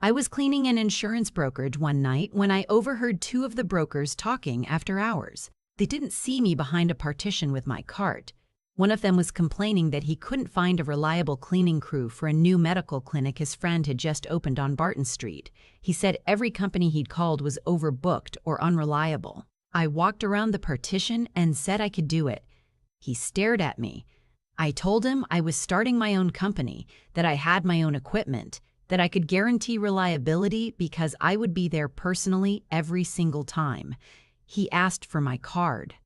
I was cleaning an insurance brokerage one night when I overheard two of the brokers talking after hours. They didn't see me behind a partition with my cart. One of them was complaining that he couldn't find a reliable cleaning crew for a new medical clinic his friend had just opened on Barton Street. He said every company he'd called was overbooked or unreliable. I walked around the partition and said I could do it. He stared at me. I told him I was starting my own company, that I had my own equipment, that I could guarantee reliability because I would be there personally every single time. He asked for my card.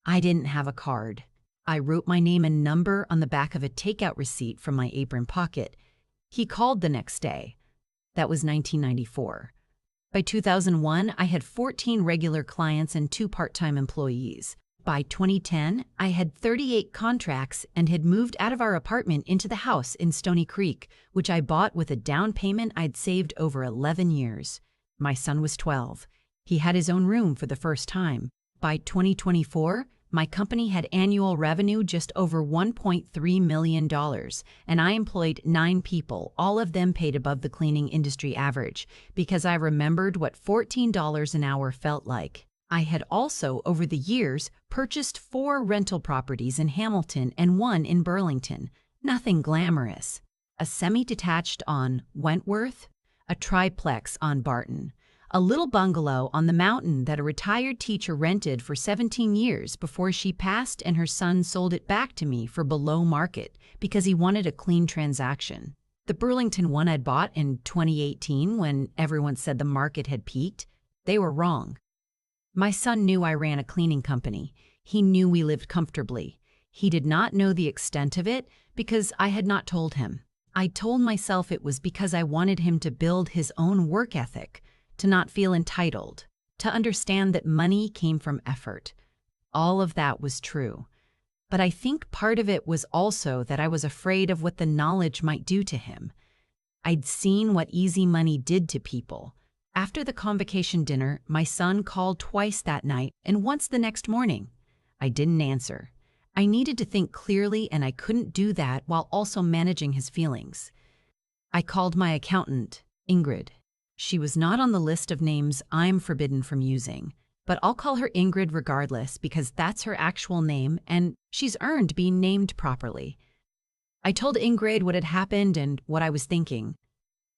I didn't have a card. I wrote my name and number on the back of a takeout receipt from my apron pocket. He called the next day. That was 1994. By 2001, I had 14 regular clients and 2 part-time employees. By 2010, I had 38 contracts and had moved out of our apartment into the house in Stony Creek, which I bought with a down payment I'd saved over 11 years. My son was 12. He had his own room for the first time. By 2024, my company had annual revenue just over $1.3 million, and I employed 9 people, all of them paid above the cleaning industry average, because I remembered what $14 an hour felt like. I had also, over the years, purchased 4 rental properties in Hamilton and 1 in Burlington. Nothing glamorous. A semi-detached on Wentworth, a triplex on Barton, a little bungalow on the mountain that a retired teacher rented for 17 years before she passed and her son sold it back to me for below market because he wanted a clean transaction. The Burlington one I'd bought in 2018 when everyone said the market had peaked, they were wrong. My son knew I ran a cleaning company. He knew we lived comfortably. He did not know the extent of it because I had not told him. I told myself it was because I wanted him to build his own work ethic, to not feel entitled, to understand that money came from effort. All of that was true. But I think part of it was also that I was afraid of what the knowledge might do to him. I'd seen what easy money did to people. After the convocation dinner, my son called twice that night and once the next morning. I didn't answer. I needed to think clearly, and I couldn't do that while also managing his feelings. I called my accountant, Ingrid. She was not on the list of names I'm forbidden from using, but I'll call her Ingrid regardless because that's her actual name and she's earned being named properly. I told Ingrid what had happened and what I was thinking.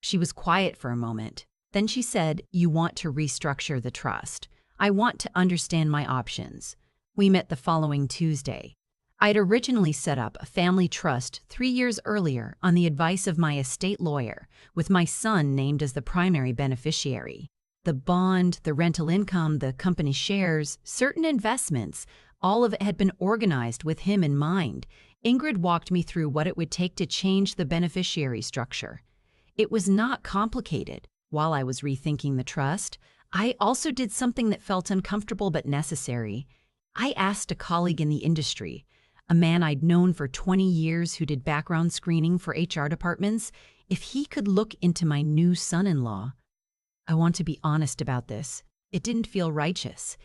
She was quiet for a moment. Then she said, "You want to restructure the trust. I want to understand my options." We met the following Tuesday. I'd originally set up a family trust 3 years earlier on the advice of my estate lawyer, with my son named as the primary beneficiary. The bond, the rental income, the company shares, certain investments, all of it had been organized with him in mind. Ingrid walked me through what it would take to change the beneficiary structure. It was not complicated. While I was rethinking the trust, I also did something that felt uncomfortable but necessary. I asked a colleague in the industry, a man I'd known for 20 years who did background screening for HR departments, if he could look into my new son-in-law. I want to be honest about this. It didn't feel righteous.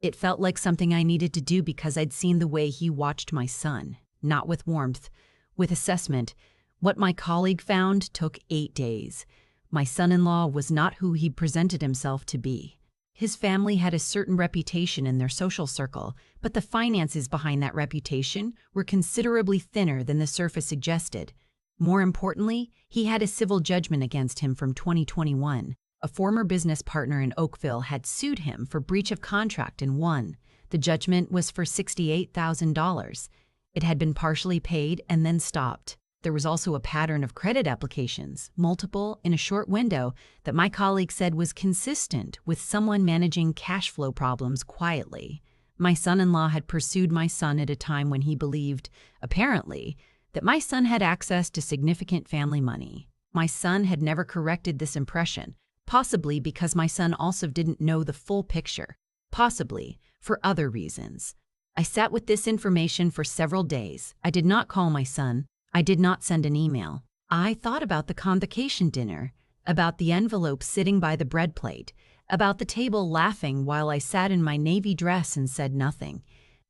It felt like something I needed to do because I'd seen the way he watched my son, not with warmth, with assessment. What my colleague found took 8 days. My son-in-law was not who he presented himself to be. His family had a certain reputation in their social circle, but the finances behind that reputation were considerably thinner than the surface suggested. More importantly, he had a civil judgment against him from 2021. A former business partner in Oakville had sued him for breach of contract and won. The judgment was for $68,000. It had been partially paid and then stopped. There was also a pattern of credit applications, multiple in a short window, that my colleague said was consistent with someone managing cash flow problems quietly. My son-in-law had pursued my son at a time when he believed, apparently, that my son had access to significant family money. My son had never corrected this impression, possibly because my son also didn't know the full picture, possibly for other reasons. I sat with this information for several days. I did not call my son. I did not send an email. I thought about the convocation dinner, about the envelope sitting by the bread plate, about the table laughing while I sat in my navy dress and said nothing.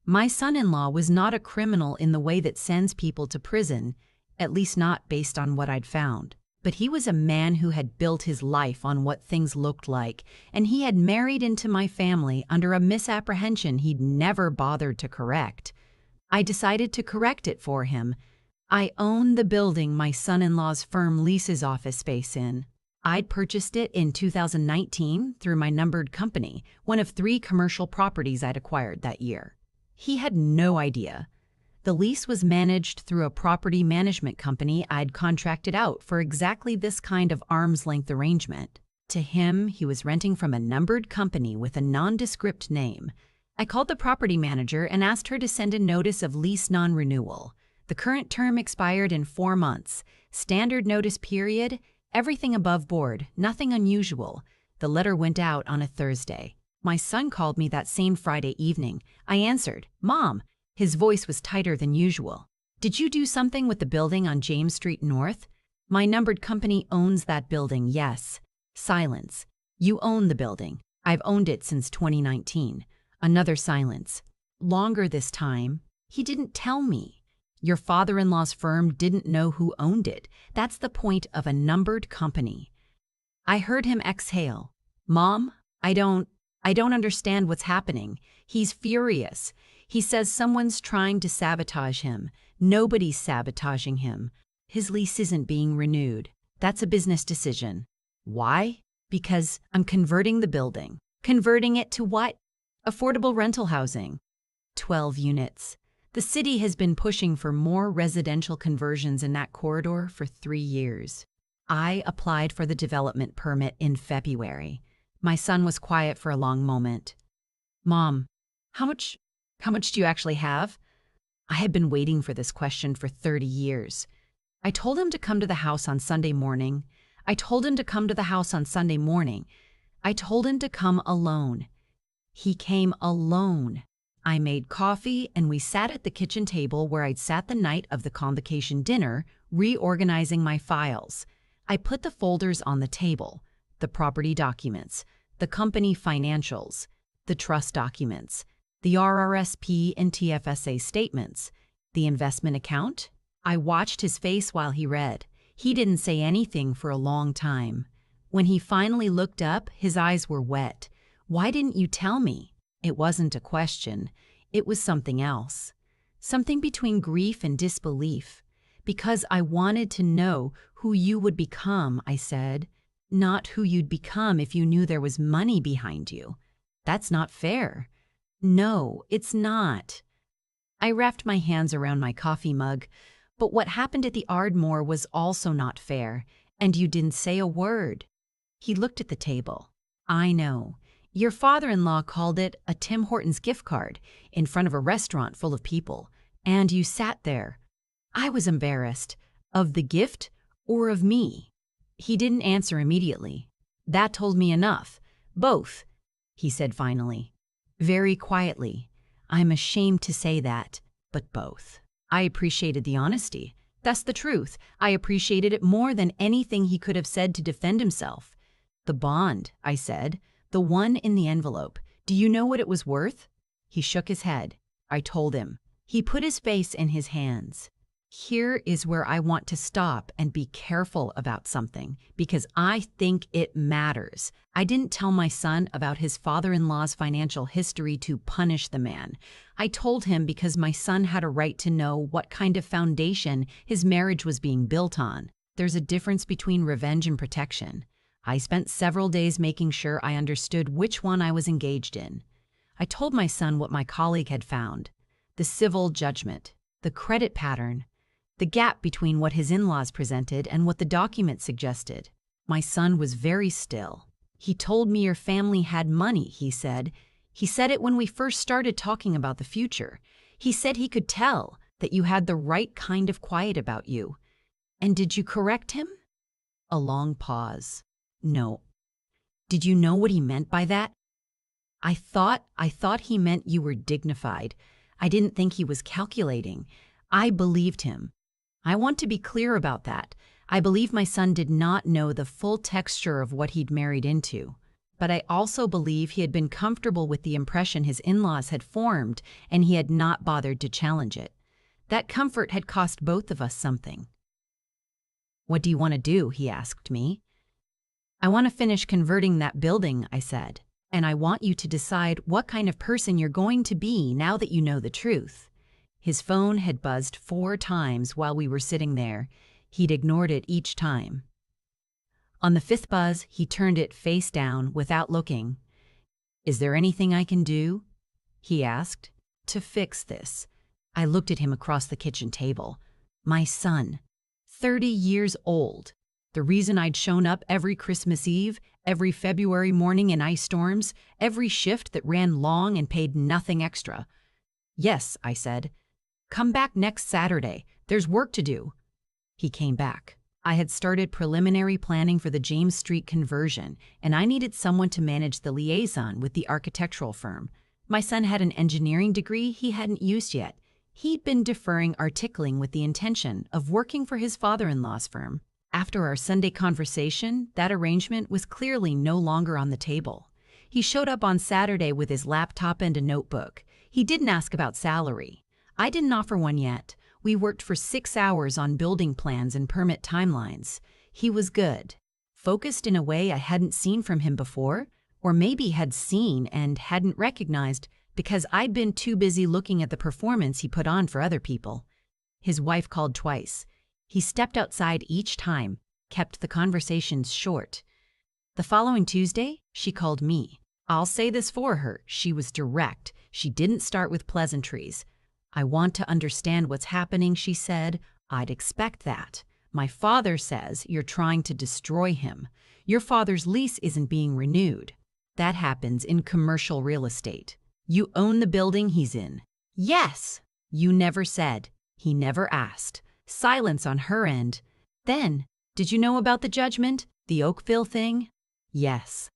My son-in-law was not a criminal in the way that sends people to prison, at least not based on what I'd found. But he was a man who had built his life on what things looked like, and he had married into my family under a misapprehension he'd never bothered to correct. I decided to correct it for him. I own the building my son-in-law's firm leases office space in. I'd purchased it in 2019 through my numbered company, one of 3 commercial properties I'd acquired that year. He had no idea. The lease was managed through a property management company I'd contracted out for exactly this kind of arm's-length arrangement. To him, he was renting from a numbered company with a nondescript name. I called the property manager and asked her to send a notice of lease non-renewal. The current term expired in 4 months. Standard notice period, everything above board, nothing unusual. The letter went out on a Thursday. My son called me that same Friday evening. I answered, "Mom." His voice was tighter than usual. "Did you do something with the building on James Street North?" "My numbered company owns that building, yes." Silence. "You own the building." "I've owned it since 2019. Another silence. Longer this time. "He didn't tell me." "Your father-in-law's firm didn't know who owned it. That's the point of a numbered company." I heard him exhale. "Mom, I don't understand what's happening. He's furious. He says someone's trying to sabotage him. Nobody's sabotaging him. His lease isn't being renewed. That's a business decision." "Why?" "Because I'm converting the building." "Converting it to what?" "Affordable rental housing." 12 units. The city has been pushing for more residential conversions in that corridor for 3 years. I applied for the development permit in February. My son was quiet for a long moment. "Mom, how much do you actually have?" I had been waiting for this question for 30 years. I told him to come to the house on Sunday morning. I told him to come alone. He came alone. I made coffee and we sat at the kitchen table where I'd sat the night of the convocation dinner, reorganizing my files. I put the folders on the table, the property documents, the company financials, the trust documents, the RRSP and TFSA statements, the investment account. I watched his face while he read. He didn't say anything for a long time. When he finally looked up, his eyes were wet. "Why didn't you tell me?" It wasn't a question. It was something else. Something between grief and disbelief. "Because I wanted to know who you would become," I said. "Not who you'd become if you knew there was money behind you. That's not fair." "No, it's not." I wrapped my hands around my coffee mug. But what happened at the Ardmore was also not fair, and you didn't say a word. He looked at the table. I know. Your father-in-law called it a Tim Hortons gift card in front of a restaurant full of people, and you sat there. I was embarrassed. Of the gift or of me? He didn't answer immediately. That told me enough. Both, he said finally. Very quietly. I'm ashamed to say that, but both. I appreciated the honesty. That's the truth. I appreciated it more than anything he could have said to defend himself. The bond, I said. The one in the envelope. Do you know what it was worth? He shook his head. I told him. He put his face in his hands. Here is where I want to stop and be careful about something, because I think it matters. I didn't tell my son about his father-in-law's financial history to punish the man. I told him because my son had a right to know what kind of foundation his marriage was being built on. There's a difference between revenge and protection. I spent several days making sure I understood which one I was engaged in. I told my son what my colleague had found: the civil judgment, the credit pattern, the gap between what his in-laws presented and what the document suggested. My son was very still. He told me your family had money, he said. He said it when we first started talking about the future. He said he could tell that you had the right kind of quiet about you. And did you correct him? A long pause. No. Did you know what he meant by that? I thought he meant you were dignified. I didn't think he was calculating. I believed him. I want to be clear about that. I believe my son did not know the full texture of what he'd married into. But I also believe he had been comfortable with the impression his in-laws had formed, and he had not bothered to challenge it. That comfort had cost both of us something. What do you want to do? He asked me. I want to finish converting that building, I said. And I want you to decide what kind of person you're going to be now that you know the truth. His phone had buzzed 4 times while we were sitting there. He'd ignored it each time. On the 5th buzz, he turned it face down without looking. Is there anything I can do? He asked. To fix this. I looked at him across the kitchen table. My son, 30 years old. The reason I'd shown up every Christmas Eve, every February morning in ice storms, every shift that ran long and paid nothing extra. Yes, I said. Come back next Saturday. There's work to do. He came back. I had started preliminary planning for the James Street conversion, and I needed someone to manage the liaison with the architectural firm. My son had an engineering degree he hadn't used yet. He'd been deferring articling with the intention of working for his father-in-law's firm. After our Sunday conversation, that arrangement was clearly no longer on the table. He showed up on Saturday with his laptop and a notebook. He didn't ask about salary. I didn't offer one yet. We worked for 6 hours on building plans and permit timelines. He was good, focused in a way I hadn't seen from him before, or maybe had seen and hadn't recognized because I'd been too busy looking at the performance he put on for other people. His wife called twice. He stepped outside each time, kept the conversations short. The following Tuesday, she called me. I'll say this for her. She was direct. She didn't start with pleasantries. I want to understand what's happening, she said. I'd expect that. My father says you're trying to destroy him. Your father's lease isn't being renewed. That happens in commercial real estate. You own the building he's in. Yes. You never said. He never asked. Silence on her end. Then, did you know about the judgment? The Oakville thing? Yes.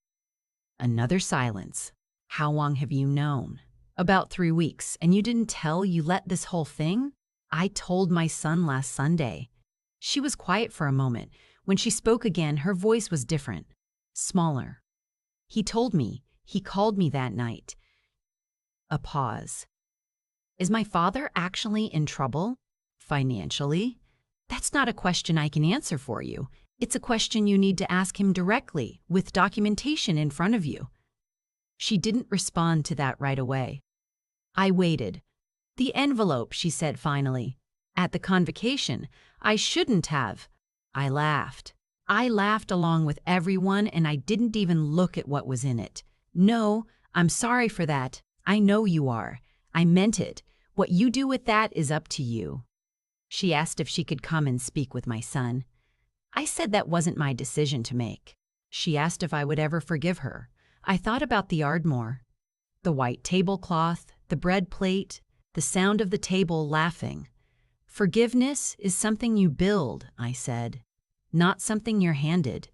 Another silence. How long have you known? About 3 weeks, and you didn't tell you let this whole thing? I told my son last Sunday. She was quiet for a moment. When she spoke again, her voice was different, smaller. He told me. He called me that night. A pause. Is my father actually in trouble? Financially? That's not a question I can answer for you. It's a question you need to ask him directly, with documentation in front of you. She didn't respond to that right away. I waited. The envelope, she said finally. At the convocation, I shouldn't have. I laughed. I laughed along with everyone, and I didn't even look at what was in it. No, I'm sorry for that. I know you are. I meant it. What you do with that is up to you. She asked if she could come and speak with my son. I said that wasn't my decision to make. She asked if I would ever forgive her. I thought about the Ardmore. The white tablecloth, the bread plate, the sound of the table laughing. Forgiveness is something you build, I said, not something you're handed.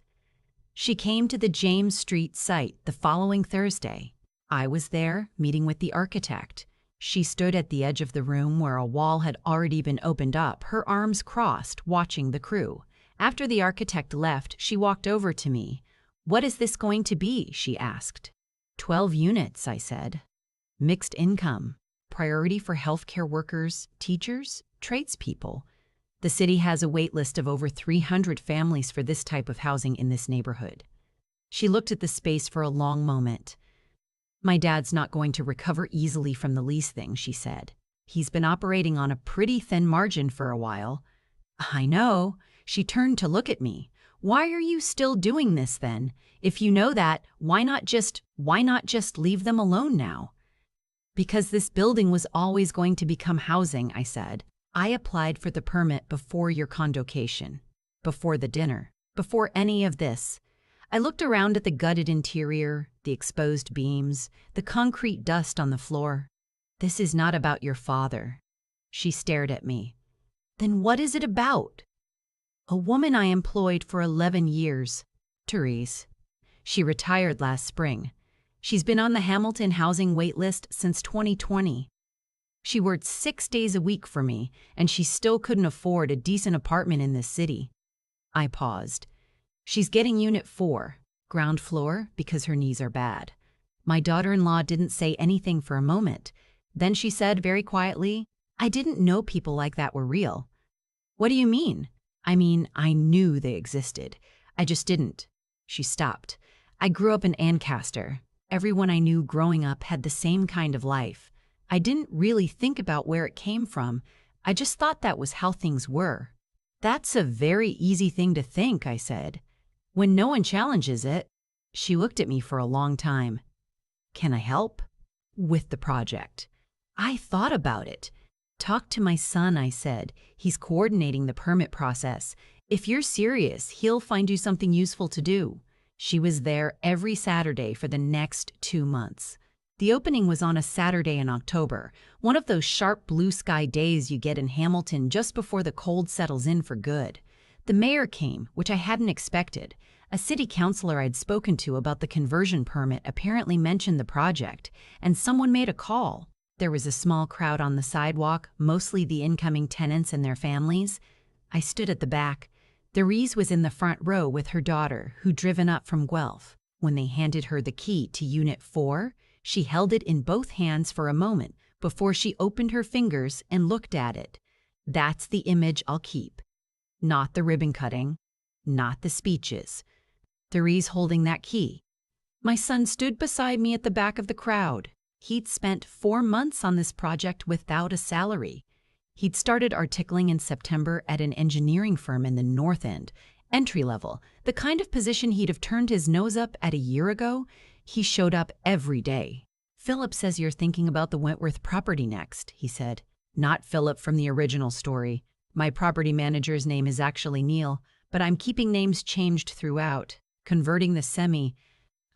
She came to the James Street site the following Thursday. I was there, meeting with the architect. She stood at the edge of the room where a wall had already been opened up, her arms crossed, watching the crew. After the architect left, she walked over to me. "What is this going to be?" she asked. 12 units, I said. Mixed income. Priority for healthcare workers, teachers, tradespeople. The city has a wait list of over 300 families for this type of housing in this neighborhood. She looked at the space for a long moment. "My dad's not going to recover easily from the lease thing," she said. "He's been operating on a pretty thin margin for a while." "I know." She turned to look at me. "Why are you still doing this then? If you know that, why not just leave them alone now?" "Because this building was always going to become housing," I said. "I applied for the permit before your convocation, before the dinner, before any of this." I looked around at the gutted interior, the exposed beams, the concrete dust on the floor. "This is not about your father." She stared at me. "Then what is it about?" "A woman I employed for 11 years, Therese. She retired last spring. She's been on the Hamilton housing wait list since 2020. She worked 6 days a week for me, and she still couldn't afford a decent apartment in this city." I paused. "She's getting Unit 4, ground floor, because her knees are bad." My daughter-in-law didn't say anything for a moment. Then she said very quietly, "I didn't know people like that were real." "What do you mean?" "I mean, I knew they existed. I just didn't." She stopped. "I grew up in Ancaster. Everyone I knew growing up had the same kind of life. I didn't really think about where it came from. I just thought that was how things were." "That's a very easy thing to think," I said, "when no one challenges it." She looked at me for a long time. "Can I help?" "With the project." I thought about it. "Talk to my son," I said. "He's coordinating the permit process. If you're serious, he'll find you something useful to do." She was there every Saturday for the next 2 months. The opening was on a Saturday in October, one of those sharp blue sky days you get in Hamilton just before the cold settles in for good. The mayor came, which I hadn't expected. A city councilor I'd spoken to about the conversion permit apparently mentioned the project, and someone made a call. There was a small crowd on the sidewalk, mostly the incoming tenants and their families. I stood at the back. Therese was in the front row with her daughter, who'd driven up from Guelph. When they handed her the key to Unit 4, she held it in both hands for a moment before she opened her fingers and looked at it. That's the image I'll keep. Not the ribbon cutting, not the speeches. Therese holding that key. My son stood beside me at the back of the crowd. He'd spent 4 months on this project without a salary. He'd started articling in September at an engineering firm in the North End, entry level, the kind of position he'd have turned his nose up at a year ago. He showed up every day. "Philip says you're thinking about the Wentworth property next," he said. "Not Philip from the original story. My property manager's name is actually Neil, but I'm keeping names changed throughout. Converting the semi.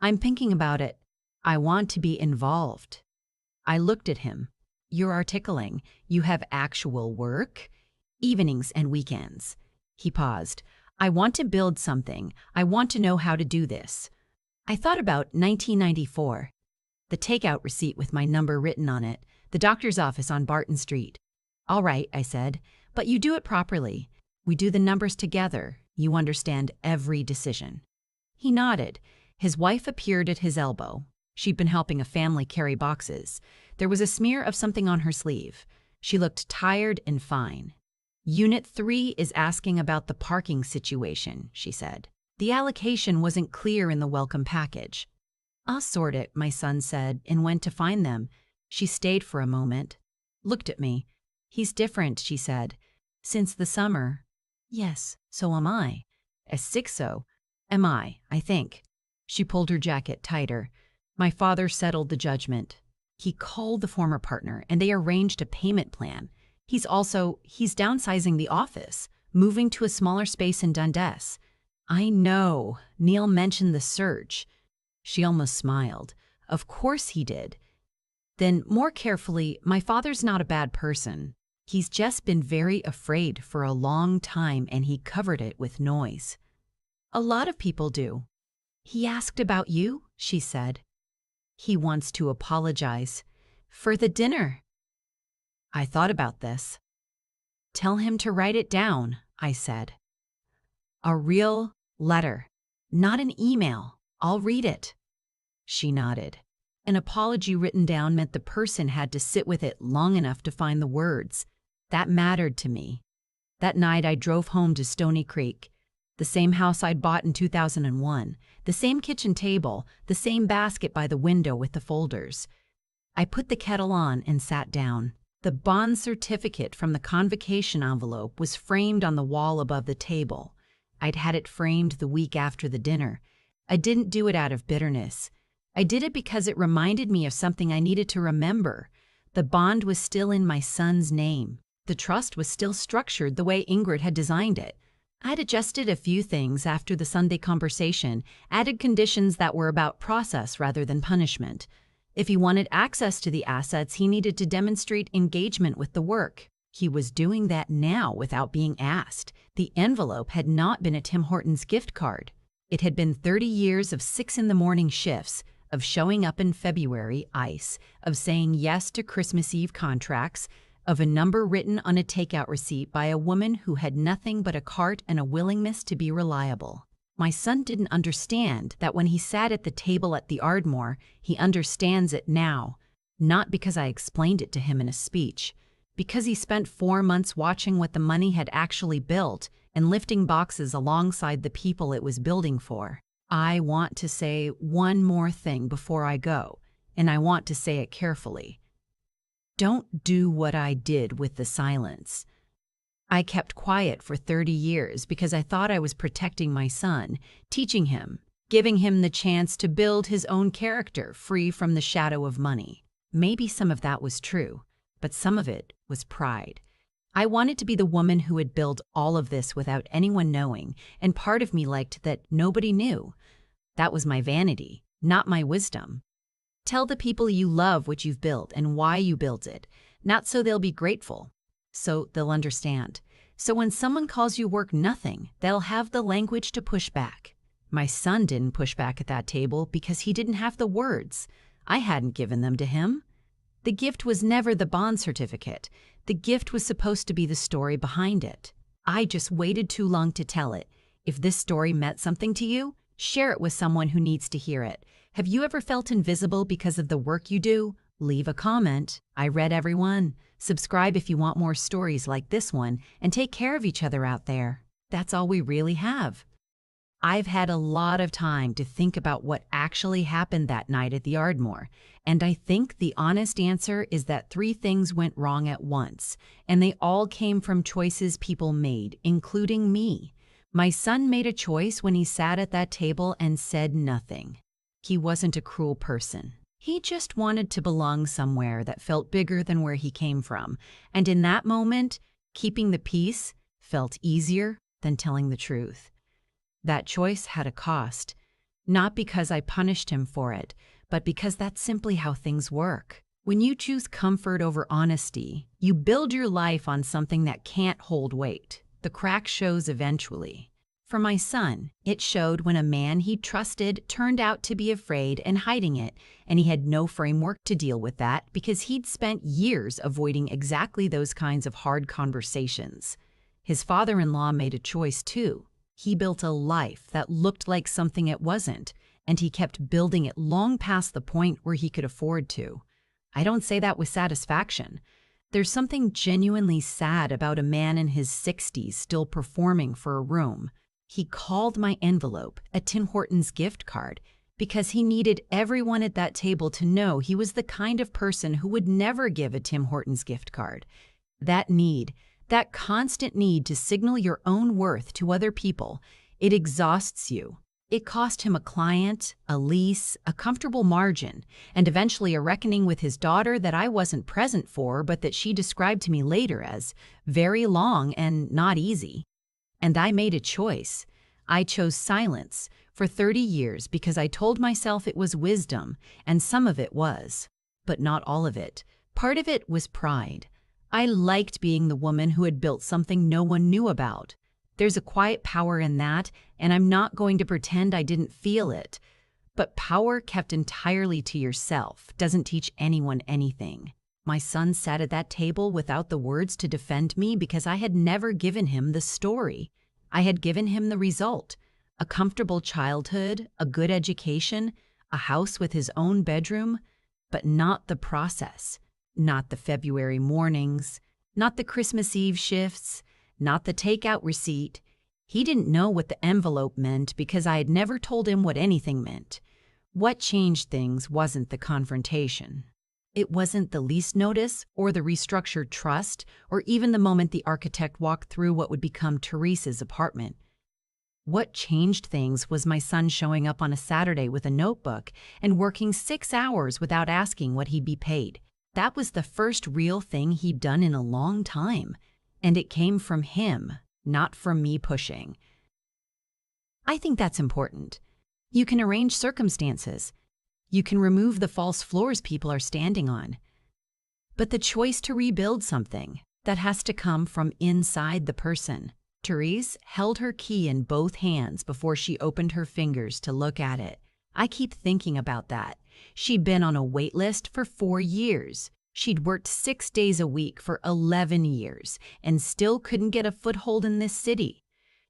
I'm thinking about it. I want to be involved." I looked at him. "You're articling. You have actual work? Evenings and weekends." He paused. "I want to build something. I want to know how to do this." I thought about 1994. The takeout receipt with my number written on it. The doctor's office on Barton Street. "All right," I said, "but you do it properly. We do the numbers together. You understand every decision." He nodded. His wife appeared at his elbow. She'd been helping a family carry boxes. There was a smear of something on her sleeve. She looked tired and fine. "Unit 3 is asking about the parking situation," she said. "The allocation wasn't clear in the welcome package." "I'll sort it," my son said, and went to find them. She stayed for a moment, looked at me. "He's different," she said. "Since the summer." "Yes, so am I." "As sick so." "Am I think." She pulled her jacket tighter. My father settled the judgment. He called the former partner and they arranged a payment plan. He's downsizing the office, moving to a smaller space in Dundas. I know. Neil mentioned the search. She almost smiled. Of course he did. Then, more carefully, my father's not a bad person. He's just been very afraid for a long time and he covered it with noise. A lot of people do. He asked about you, she said. He wants to apologize. For the dinner. I thought about this. Tell him to write it down, I said. A real letter, not an email. I'll read it. She nodded. An apology written down meant the person had to sit with it long enough to find the words. That mattered to me. That night I drove home to Stony Creek, the same house I'd bought in 2001, the same kitchen table, the same basket by the window with the folders. I put the kettle on and sat down. The bond certificate from the convocation envelope was framed on the wall above the table. I'd had it framed the week after the dinner. I didn't do it out of bitterness. I did it because it reminded me of something I needed to remember. The bond was still in my son's name. The trust was still structured the way Ingrid had designed it. I'd adjusted a few things after the Sunday conversation, added conditions that were about process rather than punishment. If he wanted access to the assets, he needed to demonstrate engagement with the work. He was doing that now without being asked. The envelope had not been a Tim Hortons gift card. It had been 30 years of 6 a.m. shifts, of showing up in February, ice, of saying yes to Christmas Eve contracts, of a number written on a takeout receipt by a woman who had nothing but a cart and a willingness to be reliable. My son didn't understand that when he sat at the table at the Ardmore, he understands it now, not because I explained it to him in a speech, because he spent 4 months watching what the money had actually built and lifting boxes alongside the people it was building for. I want to say one more thing before I go, and I want to say it carefully. Don't do what I did with the silence. I kept quiet for 30 years because I thought I was protecting my son, teaching him, giving him the chance to build his own character free from the shadow of money. Maybe some of that was true, but some of it was pride. I wanted to be the woman who had built all of this without anyone knowing, and part of me liked that nobody knew. That was my vanity, not my wisdom. Tell the people you love what you've built and why you built it, not so they'll be grateful, so they'll understand. So when someone calls your work nothing, they'll have the language to push back. My son didn't push back at that table because he didn't have the words. I hadn't given them to him. The gift was never the bond certificate. The gift was supposed to be the story behind it. I just waited too long to tell it. If this story meant something to you, share it with someone who needs to hear it. Have you ever felt invisible because of the work you do? Leave a comment. I read every one. Subscribe if you want more stories like this one, and take care of each other out there. That's all we really have. I've had a lot of time to think about what actually happened that night at the Ardmore, and I think the honest answer is that 3 things went wrong at once, and they all came from choices people made, including me. My son made a choice when he sat at that table and said nothing. He wasn't a cruel person. He just wanted to belong somewhere that felt bigger than where he came from, and in that moment, keeping the peace felt easier than telling the truth. That choice had a cost, not because I punished him for it, but because that's simply how things work. When you choose comfort over honesty, you build your life on something that can't hold weight. The crack shows eventually. For my son, it showed when a man he trusted turned out to be afraid and hiding it, and he had no framework to deal with that because he'd spent years avoiding exactly those kinds of hard conversations. His father-in-law made a choice too. He built a life that looked like something it wasn't, and he kept building it long past the point where he could afford to. I don't say that with satisfaction. There's something genuinely sad about a man in his 60s still performing for a room. He called my envelope a Tim Hortons gift card because he needed everyone at that table to know he was the kind of person who would never give a Tim Hortons gift card. That need, that constant need to signal your own worth to other people, it exhausts you. It cost him a client, a lease, a comfortable margin, and eventually a reckoning with his daughter that I wasn't present for, but that she described to me later as very long and not easy. And I made a choice. I chose silence for 30 years because I told myself it was wisdom, and some of it was, but not all of it. Part of it was pride. I liked being the woman who had built something no one knew about. There's a quiet power in that, and I'm not going to pretend I didn't feel it. But power kept entirely to yourself doesn't teach anyone anything. My son sat at that table without the words to defend me because I had never given him the story. I had given him the result: a comfortable childhood, a good education, a house with his own bedroom, but not the process, not the February mornings, not the Christmas Eve shifts, not the takeout receipt. He didn't know what the envelope meant because I had never told him what anything meant. What changed things wasn't the confrontation. It wasn't the lease notice or the restructured trust or even the moment the architect walked through what would become Teresa's apartment. What changed things was my son showing up on a Saturday with a notebook and working 6 hours without asking what he'd be paid. That was the first real thing he'd done in a long time. And it came from him, not from me pushing. I think that's important. You can arrange circumstances. You can remove the false floors people are standing on. But the choice to rebuild something, that has to come from inside the person. Therese held her key in both hands before she opened her fingers to look at it. I keep thinking about that. She'd been on a wait list for 4 years. She'd worked 6 days a week for 11 years and still couldn't get a foothold in this city.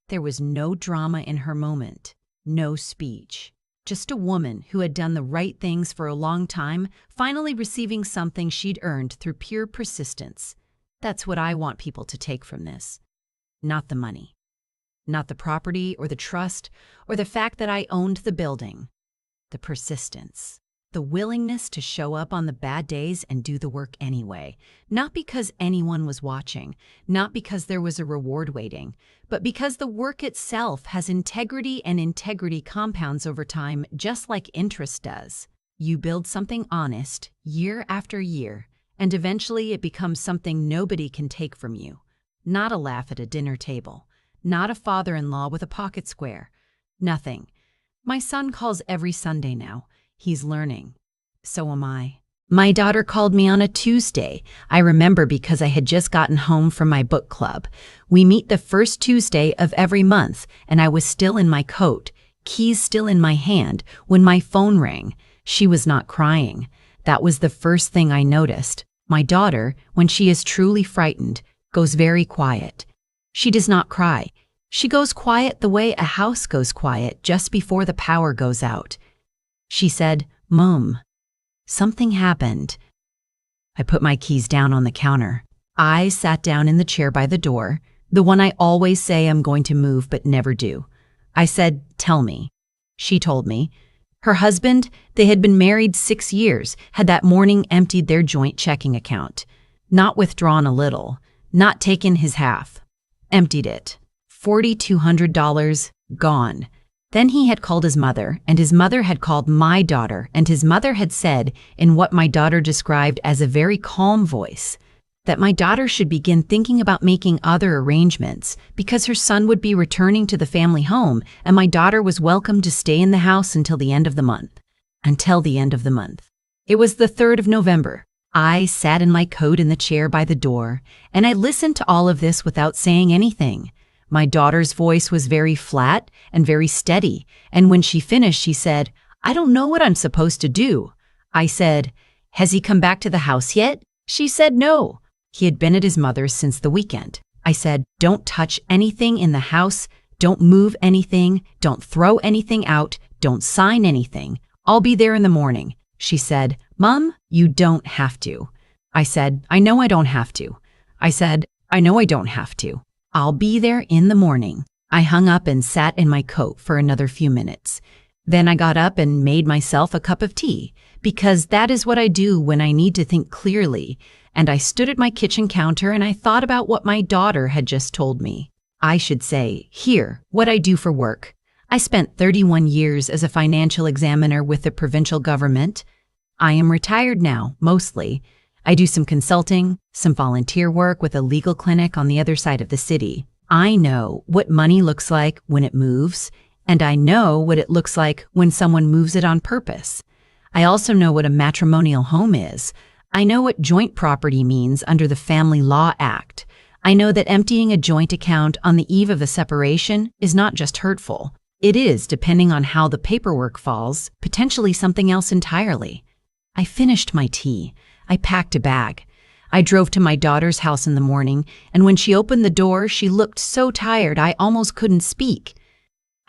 There was no drama in her moment, no speech. Just a woman who had done the right things for a long time, finally receiving something she'd earned through pure persistence. That's what I want people to take from this. Not the money. Not the property or the trust or the fact that I owned the building. The persistence. The willingness to show up on the bad days and do the work anyway, not because anyone was watching, not because there was a reward waiting, but because the work itself has integrity, and integrity compounds over time just like interest does. You build something honest year after year, and eventually it becomes something nobody can take from you. Not a laugh at a dinner table, not a father-in-law with a pocket square, nothing. My son calls every Sunday now. He's learning. So am I. My daughter called me on a Tuesday. I remember because I had just gotten home from my book club. We meet the first Tuesday of every month, and I was still in my coat, keys still in my hand, when my phone rang. She was not crying. That was the first thing I noticed. My daughter, when she is truly frightened, goes very quiet. She does not cry. She goes quiet the way a house goes quiet just before the power goes out. She said, "Mom, something happened." I put my keys down on the counter. I sat down in the chair by the door, the one I always say I'm going to move but never do. I said, "Tell me." She told me. Her husband, they had been married 6 years, had that morning emptied their joint checking account. Not withdrawn a little, not taken his half. Emptied it. $4,200 gone. Then he had called his mother, and his mother had called my daughter, and his mother had said, in what my daughter described as a very calm voice, that my daughter should begin thinking about making other arrangements because her son would be returning to the family home, and my daughter was welcome to stay in the house until the end of the month. Until the end of the month. It was the 3rd of November. I sat in my coat in the chair by the door, and I listened to all of this without saying anything. My daughter's voice was very flat and very steady, and when she finished, she said, "I don't know what I'm supposed to do." I said, "Has he come back to the house yet?" She said no. He had been at his mother's since the weekend. I said, "Don't touch anything in the house, don't move anything, don't throw anything out, don't sign anything. I'll be there in the morning." She said, "Mom, you don't have to." I said, "I know I don't have to." I said, "I know I don't have to. I'll be there in the morning." I hung up and sat in my coat for another few minutes. Then I got up and made myself a cup of tea, because that is what I do when I need to think clearly, and I stood at my kitchen counter and I thought about what my daughter had just told me. I should say, here, what I do for work. I spent 31 years as a financial examiner with the provincial government. I am retired now, mostly. I do some consulting, some volunteer work with a legal clinic on the other side of the city. I know what money looks like when it moves, and I know what it looks like when someone moves it on purpose. I also know what a matrimonial home is. I know what joint property means under the Family Law Act. I know that emptying a joint account on the eve of a separation is not just hurtful. It is, depending on how the paperwork falls, potentially something else entirely. I finished my tea. I packed a bag. I drove to my daughter's house in the morning, and when she opened the door, she looked so tired I almost couldn't speak.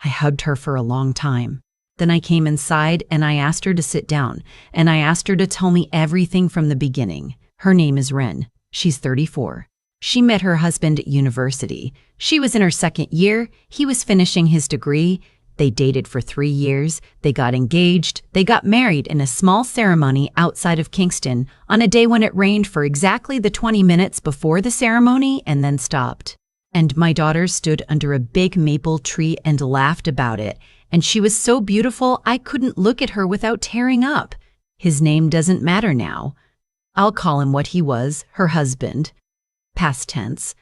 I hugged her for a long time. Then I came inside and I asked her to sit down, and I asked her to tell me everything from the beginning. Her name is Ren. She's 34. She met her husband at university. She was in her second year. He was finishing his degree. They dated for 3 years. They got engaged. They got married in a small ceremony outside of Kingston on a day when it rained for exactly the 20 minutes before the ceremony and then stopped. And my daughter stood under a big maple tree and laughed about it. And she was so beautiful I couldn't look at her without tearing up. His name doesn't matter now. I'll call him what he was, her husband. Past tense.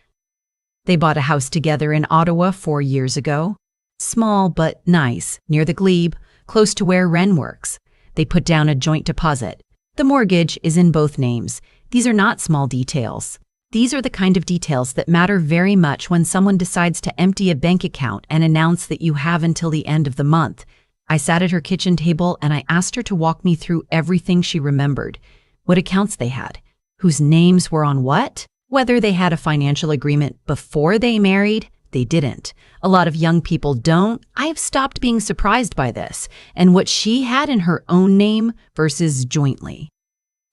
They bought a house together in Ottawa 4 years ago. Small but nice, near the glebe, close to where Ren works. They put down a joint deposit. The mortgage is in both names. These are not small details. These are the kind of details that matter very much when someone decides to empty a bank account and announce that you have until the end of the month. I sat at her kitchen table and I asked her to walk me through everything she remembered. What accounts they had, whose names were on what, whether they had a financial agreement before they married. They didn't. A lot of young people don't. I have stopped being surprised by this and what she had in her own name versus jointly.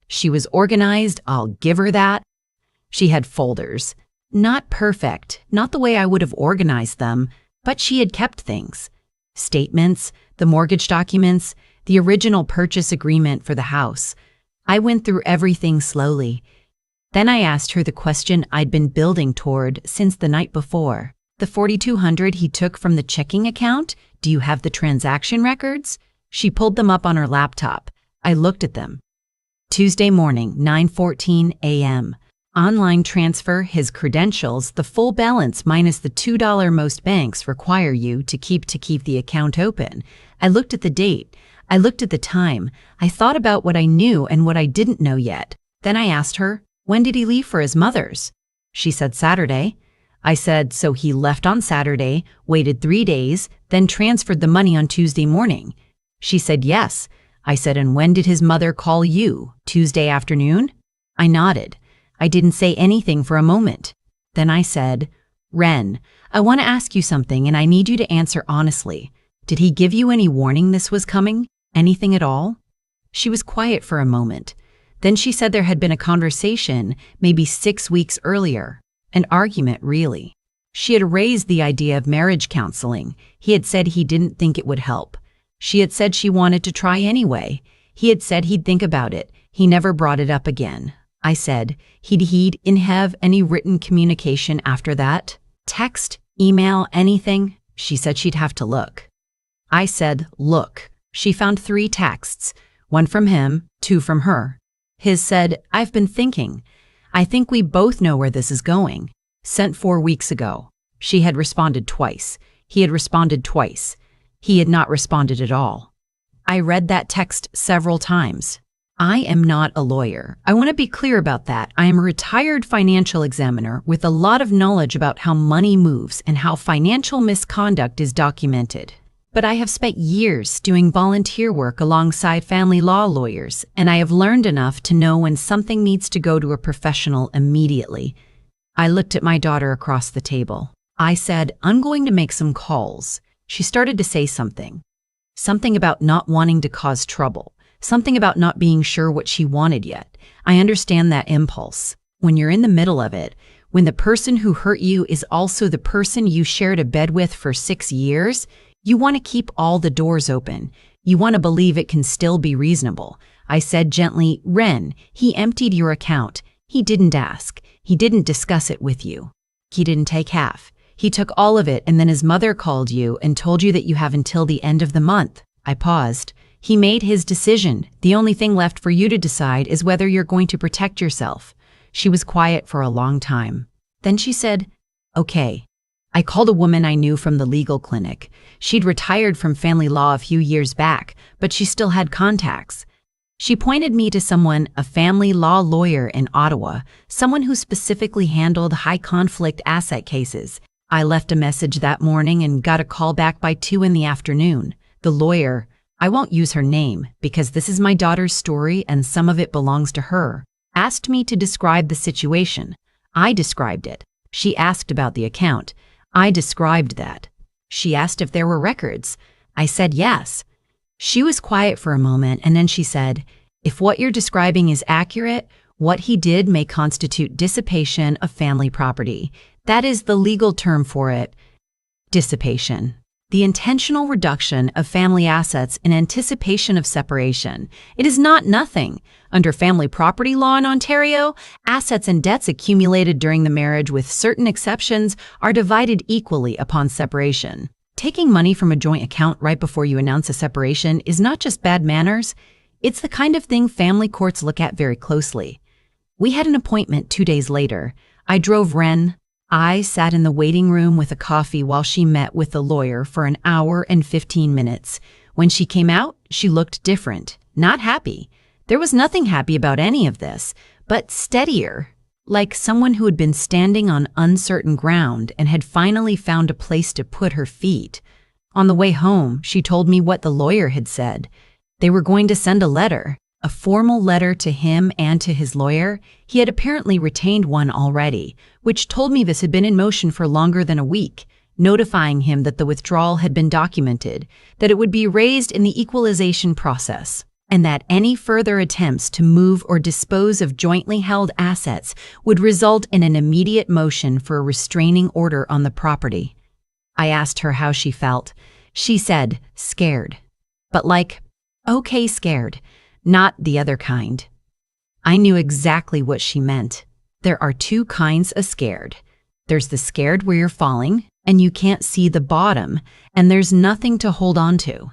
She was organized, I'll give her that. She had folders. Not perfect, not the way I would have organized them, but she had kept things. Statements, the mortgage documents, the original purchase agreement for the house. I went through everything slowly. Then I asked her the question I'd been building toward since the night before. The $4,200 he took from the checking account, do you have the transaction records? She pulled them up on her laptop. I looked at them. Tuesday morning, 9:14 a.m. Online transfer, his credentials, the full balance minus the $2 most banks require you to keep the account open. I looked at the date. I looked at the time. I thought about what I knew and what I didn't know yet. Then I asked her, when did he leave for his mother's? She said Saturday. I said, so he left on Saturday, waited 3 days, then transferred the money on Tuesday morning. She said yes. I said, and when did his mother call you? Tuesday afternoon? I nodded. I didn't say anything for a moment. Then I said, Ren, I want to ask you something and I need you to answer honestly. Did he give you any warning this was coming? Anything at all? She was quiet for a moment. Then she said there had been a conversation maybe 6 weeks earlier. An argument, really. She had raised the idea of marriage counseling. He had said he didn't think it would help. She had said she wanted to try anyway. He had said he'd think about it. He never brought it up again. I said, he'd have any written communication after that? Text, email, anything? She said she'd have to look. I said, look. She found 3 texts, 1 from him, 2 from her. His said, I've been thinking. I think we both know where this is going. Sent 4 weeks ago. She had responded twice. He had responded twice. He had not responded at all. I read that text several times. I am not a lawyer. I want to be clear about that. I am a retired financial examiner with a lot of knowledge about how money moves and how financial misconduct is documented. But I have spent years doing volunteer work alongside family law lawyers, and I have learned enough to know when something needs to go to a professional immediately. I looked at my daughter across the table. I said, I'm going to make some calls. She started to say something. Something about not wanting to cause trouble. Something about not being sure what she wanted yet. I understand that impulse. When you're in the middle of it, when the person who hurt you is also the person you shared a bed with for 6 years, you want to keep all the doors open. You want to believe it can still be reasonable. I said gently, Ren, he emptied your account. He didn't ask. He didn't discuss it with you. He didn't take half. He took all of it, and then his mother called you and told you that you have until the end of the month. I paused. He made his decision. The only thing left for you to decide is whether you're going to protect yourself. She was quiet for a long time. Then she said, "Okay." I called a woman I knew from the legal clinic. She'd retired from family law a few years back, but she still had contacts. She pointed me to someone, a family law lawyer in Ottawa, someone who specifically handled high-conflict asset cases. I left a message that morning and got a call back by 2 in the afternoon. The lawyer, I won't use her name because this is my daughter's story and some of it belongs to her, asked me to describe the situation. I described it. She asked about the account. I described that. She asked if there were records. I said yes. She was quiet for a moment, and then she said, "If what you're describing is accurate, what he did may constitute dissipation of family property. That is the legal term for it. Dissipation. The intentional reduction of family assets in anticipation of separation. It is not nothing. Under family property law in Ontario, assets and debts accumulated during the marriage, with certain exceptions, are divided equally upon separation. Taking money from a joint account right before you announce a separation is not just bad manners, it's the kind of thing family courts look at very closely. We had an appointment 2 days later. I drove Ren. I sat in the waiting room with a coffee while she met with the lawyer for an hour and 15 minutes. When she came out, she looked different, not happy. There was nothing happy about any of this, but steadier, like someone who had been standing on uncertain ground and had finally found a place to put her feet. On the way home, she told me what the lawyer had said. They were going to send a letter, a formal letter to him and to his lawyer. He had apparently retained one already, which told me this had been in motion for longer than a week, notifying him that the withdrawal had been documented, that it would be raised in the equalization process, and that any further attempts to move or dispose of jointly held assets would result in an immediate motion for a restraining order on the property. I asked her how she felt. She said, scared. But like, okay, scared. Not the other kind. I knew exactly what she meant. There are 2 kinds of scared. There's the scared where you're falling and you can't see the bottom and there's nothing to hold on to.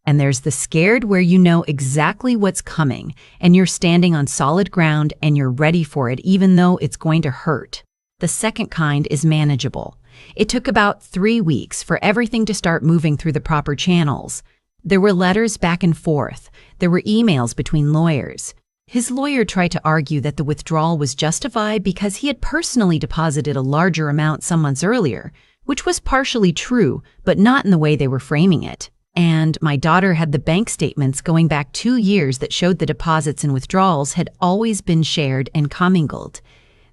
And there's the scared where you know exactly what's coming and you're standing on solid ground and you're ready for it even though it's going to hurt. The second kind is manageable. It took about 3 weeks for everything to start moving through the proper channels. There were letters back and forth. There were emails between lawyers. His lawyer tried to argue that the withdrawal was justified because he had personally deposited a larger amount some months earlier, which was partially true, but not in the way they were framing it. And my daughter had the bank statements going back 2 years that showed the deposits and withdrawals had always been shared and commingled.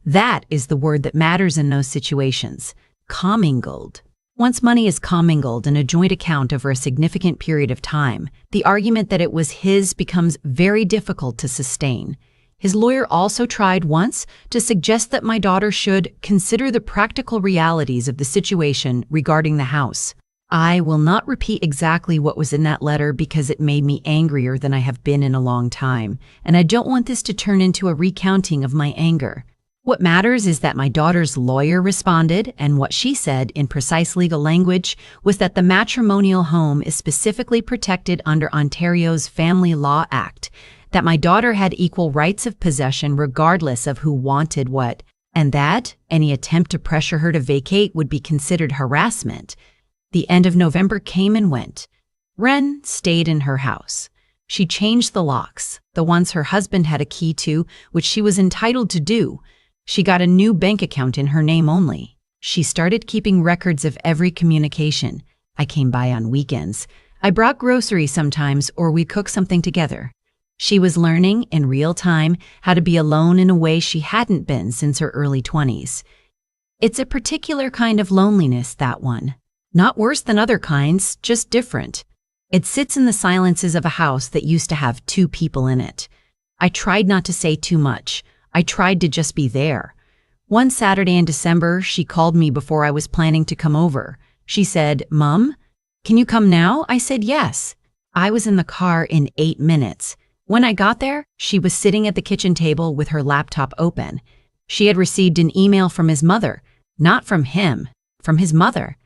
That is the word that matters in those situations. Commingled. Once money is commingled in a joint account over a significant period of time, the argument that it was his becomes very difficult to sustain. His lawyer also tried once to suggest that my daughter should consider the practical realities of the situation regarding the house. I will not repeat exactly what was in that letter because it made me angrier than I have been in a long time, and I don't want this to turn into a recounting of my anger. What matters is that my daughter's lawyer responded, and what she said in precise legal language was that the matrimonial home is specifically protected under Ontario's Family Law Act, that my daughter had equal rights of possession regardless of who wanted what, and that any attempt to pressure her to vacate would be considered harassment. The end of November came and went. Ren stayed in her house. She changed the locks, the ones her husband had a key to, which she was entitled to do. She got a new bank account in her name only. She started keeping records of every communication. I came by on weekends. I brought groceries sometimes, or we cooked something together. She was learning in real time how to be alone in a way she hadn't been since her early 20s. It's a particular kind of loneliness, that one. Not worse than other kinds, just different. It sits in the silences of a house that used to have 2 people in it. I tried not to say too much. I tried to just be there. One Saturday in December, she called me before I was planning to come over. She said, "Mom, can you come now?" I said yes. I was in the car in 8 minutes. When I got there, she was sitting at the kitchen table with her laptop open. She had received an email from his mother, not from him. from his mother.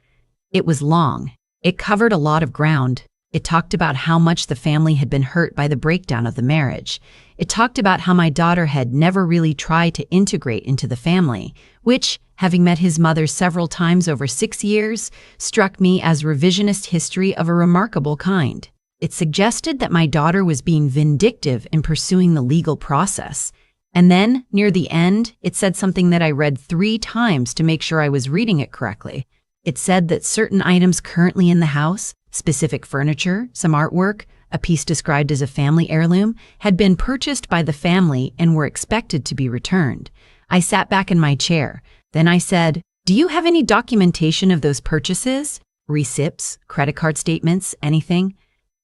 It was long. It covered a lot of ground. It talked about how much the family had been hurt by the breakdown of the marriage. It talked about how my daughter had never really tried to integrate into the family, which, having met his mother several times over 6 years, struck me as revisionist history of a remarkable kind. It suggested that my daughter was being vindictive in pursuing the legal process. And then, near the end, it said something that I read 3 times to make sure I was reading it correctly. It said that certain items currently in the house, specific furniture, some artwork, a piece described as a family heirloom, had been purchased by the family and were expected to be returned. I sat back in my chair. Then I said, "Do you have any documentation of those purchases? Receipts, credit card statements, anything?"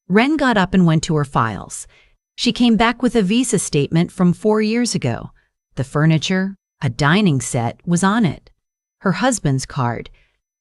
Ren got up and went to her files. She came back with a visa statement from 4 years ago. The furniture, a dining set, was on it. Her husband's card.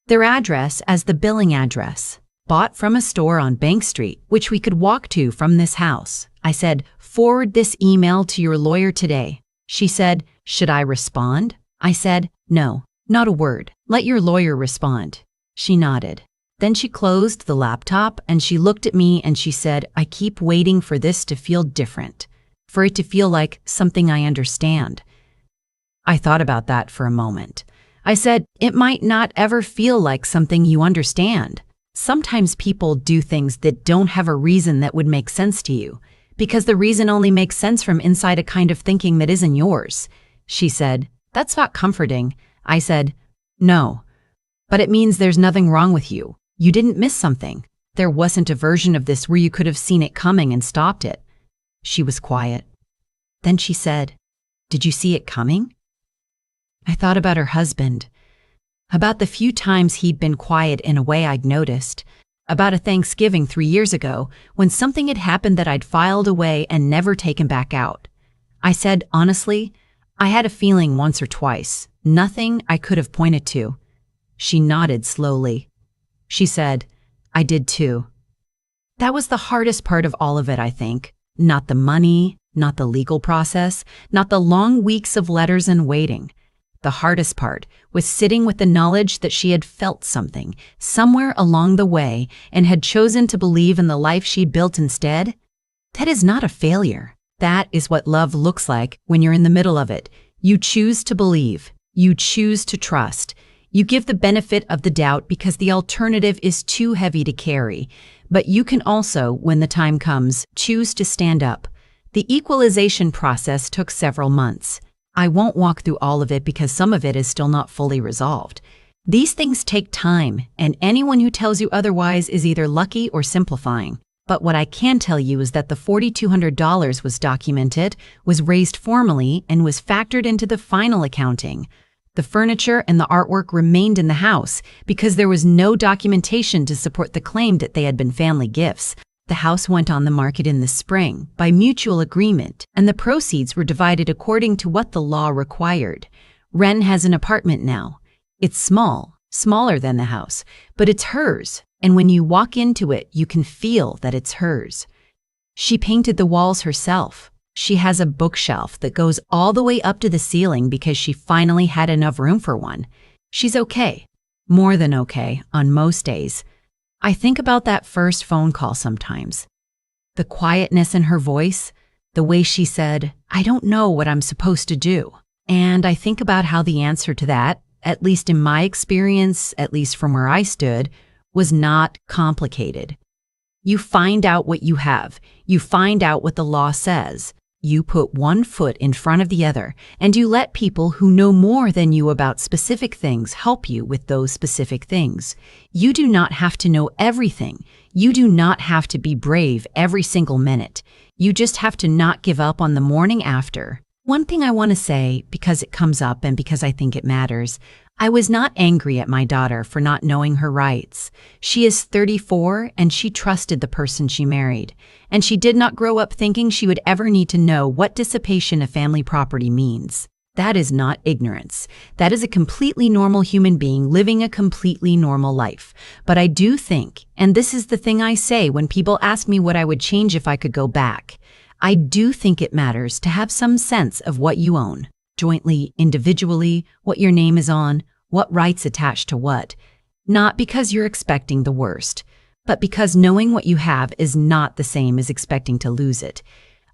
Their address as the billing address. Bought from a store on Bank Street, which we could walk to from this house. I said, "Forward this email to your lawyer today." She said, "Should I respond?" I said, "No, not a word. Let your lawyer respond." She nodded. Then she closed the laptop and she looked at me and she said, "I keep waiting for this to feel different, for it to feel like something I understand." I thought about that for a moment. I said, "It might not ever feel like something you understand. Sometimes people do things that don't have a reason that would make sense to you, because the reason only makes sense from inside a kind of thinking that isn't yours." She said, "That's not comforting." I said, "No, but it means there's nothing wrong with you. You didn't miss something. There wasn't a version of this where you could have seen it coming and stopped it." She was quiet. Then she said, "Did you see it coming?" I thought about her husband, about the few times he'd been quiet in a way I'd noticed, about a Thanksgiving 3 years ago when something had happened that I'd filed away and never taken back out. I said, honestly, I had a feeling once or twice, nothing I could have pointed to. She nodded slowly. She said, "I did too." That was the hardest part of all of it, I think. Not the money, not the legal process, not the long weeks of letters and waiting. The hardest part was sitting with the knowledge that she had felt something somewhere along the way and had chosen to believe in the life she'd built instead. That is not a failure. That is what love looks like when you're in the middle of it. You choose to believe. You choose to trust. You give the benefit of the doubt because the alternative is too heavy to carry. But you can also, when the time comes, choose to stand up. The equalization process took several months. I won't walk through all of it because some of it is still not fully resolved. These things take time, and anyone who tells you otherwise is either lucky or simplifying. But what I can tell you is that the $4,200 was documented, was raised formally, and was factored into the final accounting. The furniture and the artwork remained in the house because there was no documentation to support the claim that they had been family gifts. The house went on the market in the spring by mutual agreement, and the proceeds were divided according to what the law required. Ren has an apartment now. It's small, smaller than the house, but it's hers, and when you walk into it, you can feel that it's hers. She painted the walls herself. She has a bookshelf that goes all the way up to the ceiling because she finally had enough room for one. She's okay, more than okay, on most days. I think about that first phone call sometimes. The quietness in her voice, the way she said, "I don't know what I'm supposed to do." And I think about how the answer to that, at least in my experience, at least from where I stood, was not complicated. You find out what you have. You find out what the law says. You put one foot in front of the other, and you let people who know more than you about specific things help you with those specific things. You do not have to know everything. You do not have to be brave every single minute. You just have to not give up on the morning after. One thing I want to say, because it comes up and because I think it matters, I was not angry at my daughter for not knowing her rights. She is 34 and she trusted the person she married. And she did not grow up thinking she would ever need to know what dissipation of family property means. That is not ignorance. That is a completely normal human being living a completely normal life. But I do think, and this is the thing I say when people ask me what I would change if I could go back, I do think it matters to have some sense of what you own. Jointly, individually, what your name is on, what rights attach to what, not because you're expecting the worst, but because knowing what you have is not the same as expecting to lose it.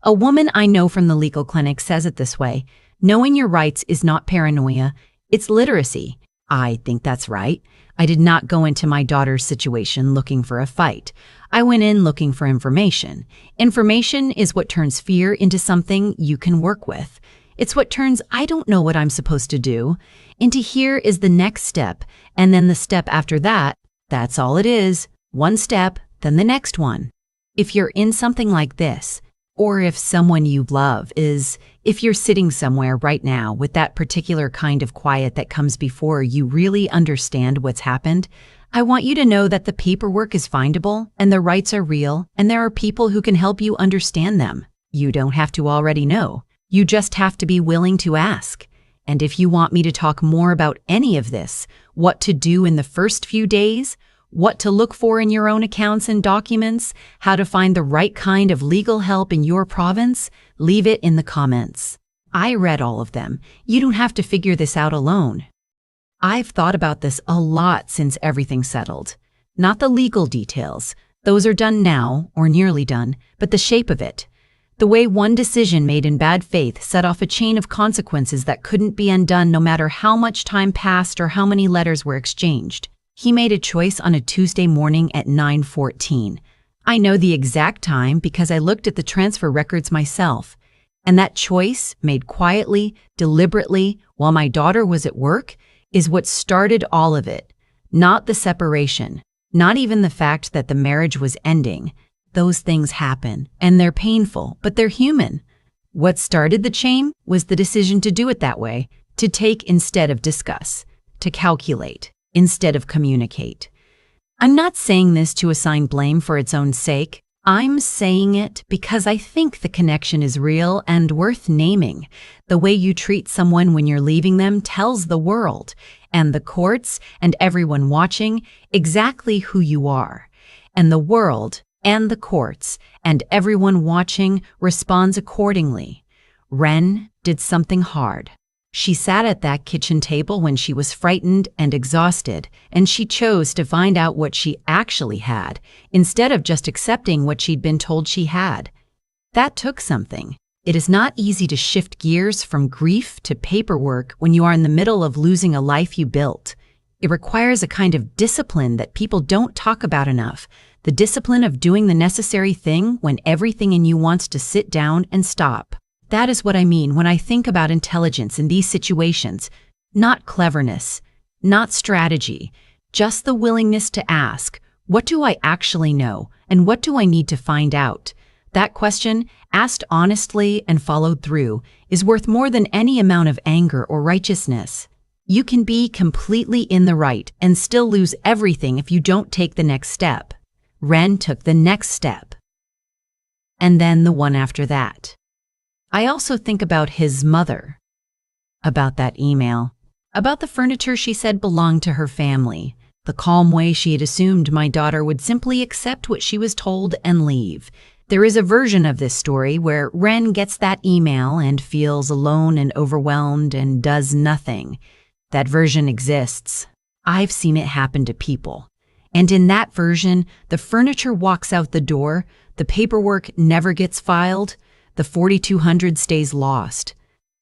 A woman I know from the legal clinic says it this way: knowing your rights is not paranoia, it's literacy. I think that's right. I did not go into my daughter's situation looking for a fight. I went in looking for information. Information is what turns fear into something you can work with. It's what turns "I don't know what I'm supposed to do" into "here is the next step," and then the step after that. That's all it is. One step, then the next one. If you're in something like this, or if someone you love is, if you're sitting somewhere right now with that particular kind of quiet that comes before you really understand what's happened, I want you to know that the paperwork is findable and the rights are real and there are people who can help you understand them. You don't have to already know. You just have to be willing to ask. And if you want me to talk more about any of this, what to do in the first few days, what to look for in your own accounts and documents, how to find the right kind of legal help in your province, leave it in the comments. I read all of them. You don't have to figure this out alone. I've thought about this a lot since everything settled. Not the legal details. Those are done now, or nearly done, but the shape of it. The way one decision made in bad faith set off a chain of consequences that couldn't be undone no matter how much time passed or how many letters were exchanged. He made a choice on a Tuesday morning at 9:14. I know the exact time because I looked at the transfer records myself. And that choice, made quietly, deliberately, while my daughter was at work, is what started all of it. Not the separation, not even the fact that the marriage was ending. Those things happen, and they're painful, but they're human. What started the chain was the decision to do it that way, to take instead of discuss, to calculate instead of communicate. I'm not saying this to assign blame for its own sake. I'm saying it because I think the connection is real and worth naming. The way you treat someone when you're leaving them tells the world, and the courts, and everyone watching, exactly who you are. And the world, and the courts, and everyone watching responds accordingly. Ren did something hard. She sat at that kitchen table when she was frightened and exhausted, and she chose to find out what she actually had, instead of just accepting what she'd been told she had. That took something. It is not easy to shift gears from grief to paperwork when you are in the middle of losing a life you built. It requires a kind of discipline that people don't talk about enough, the discipline of doing the necessary thing when everything in you wants to sit down and stop. That is what I mean when I think about intelligence in these situations. Not cleverness, not strategy, just the willingness to ask, what do I actually know, and what do I need to find out? That question, asked honestly and followed through, is worth more than any amount of anger or righteousness. You can be completely in the right and still lose everything if you don't take the next step. Ren took the next step. And then the one after that. I also think about his mother, about that email, about the furniture she said belonged to her family, the calm way she had assumed my daughter would simply accept what she was told and leave. There is a version of this story where Ren gets that email and feels alone and overwhelmed and does nothing. That version exists. I've seen it happen to people. And in that version, the furniture walks out the door, the paperwork never gets filed, the 4,200 stays lost.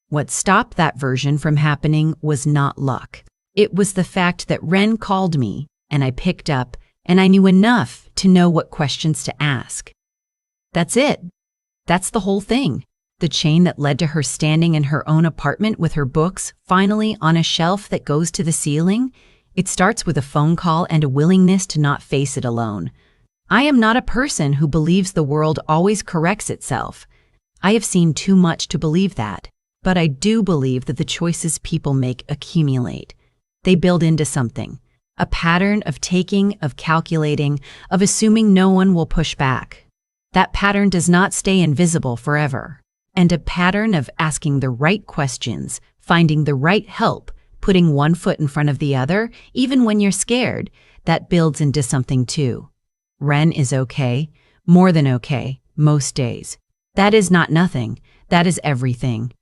What stopped that version from happening was not luck. It was the fact that Ren called me, and I picked up, and I knew enough to know what questions to ask. That's it. That's the whole thing. The chain that led to her standing in her own apartment with her books finally on a shelf that goes to the ceiling. It starts with a phone call and a willingness to not face it alone. I am not a person who believes the world always corrects itself. I have seen too much to believe that, but I do believe that the choices people make accumulate. They build into something, a pattern of taking, of calculating, of assuming no one will push back. That pattern does not stay invisible forever. And a pattern of asking the right questions, finding the right help, putting one foot in front of the other, even when you're scared, that builds into something too. Ren is okay, more than okay, most days. That is not nothing, that is everything.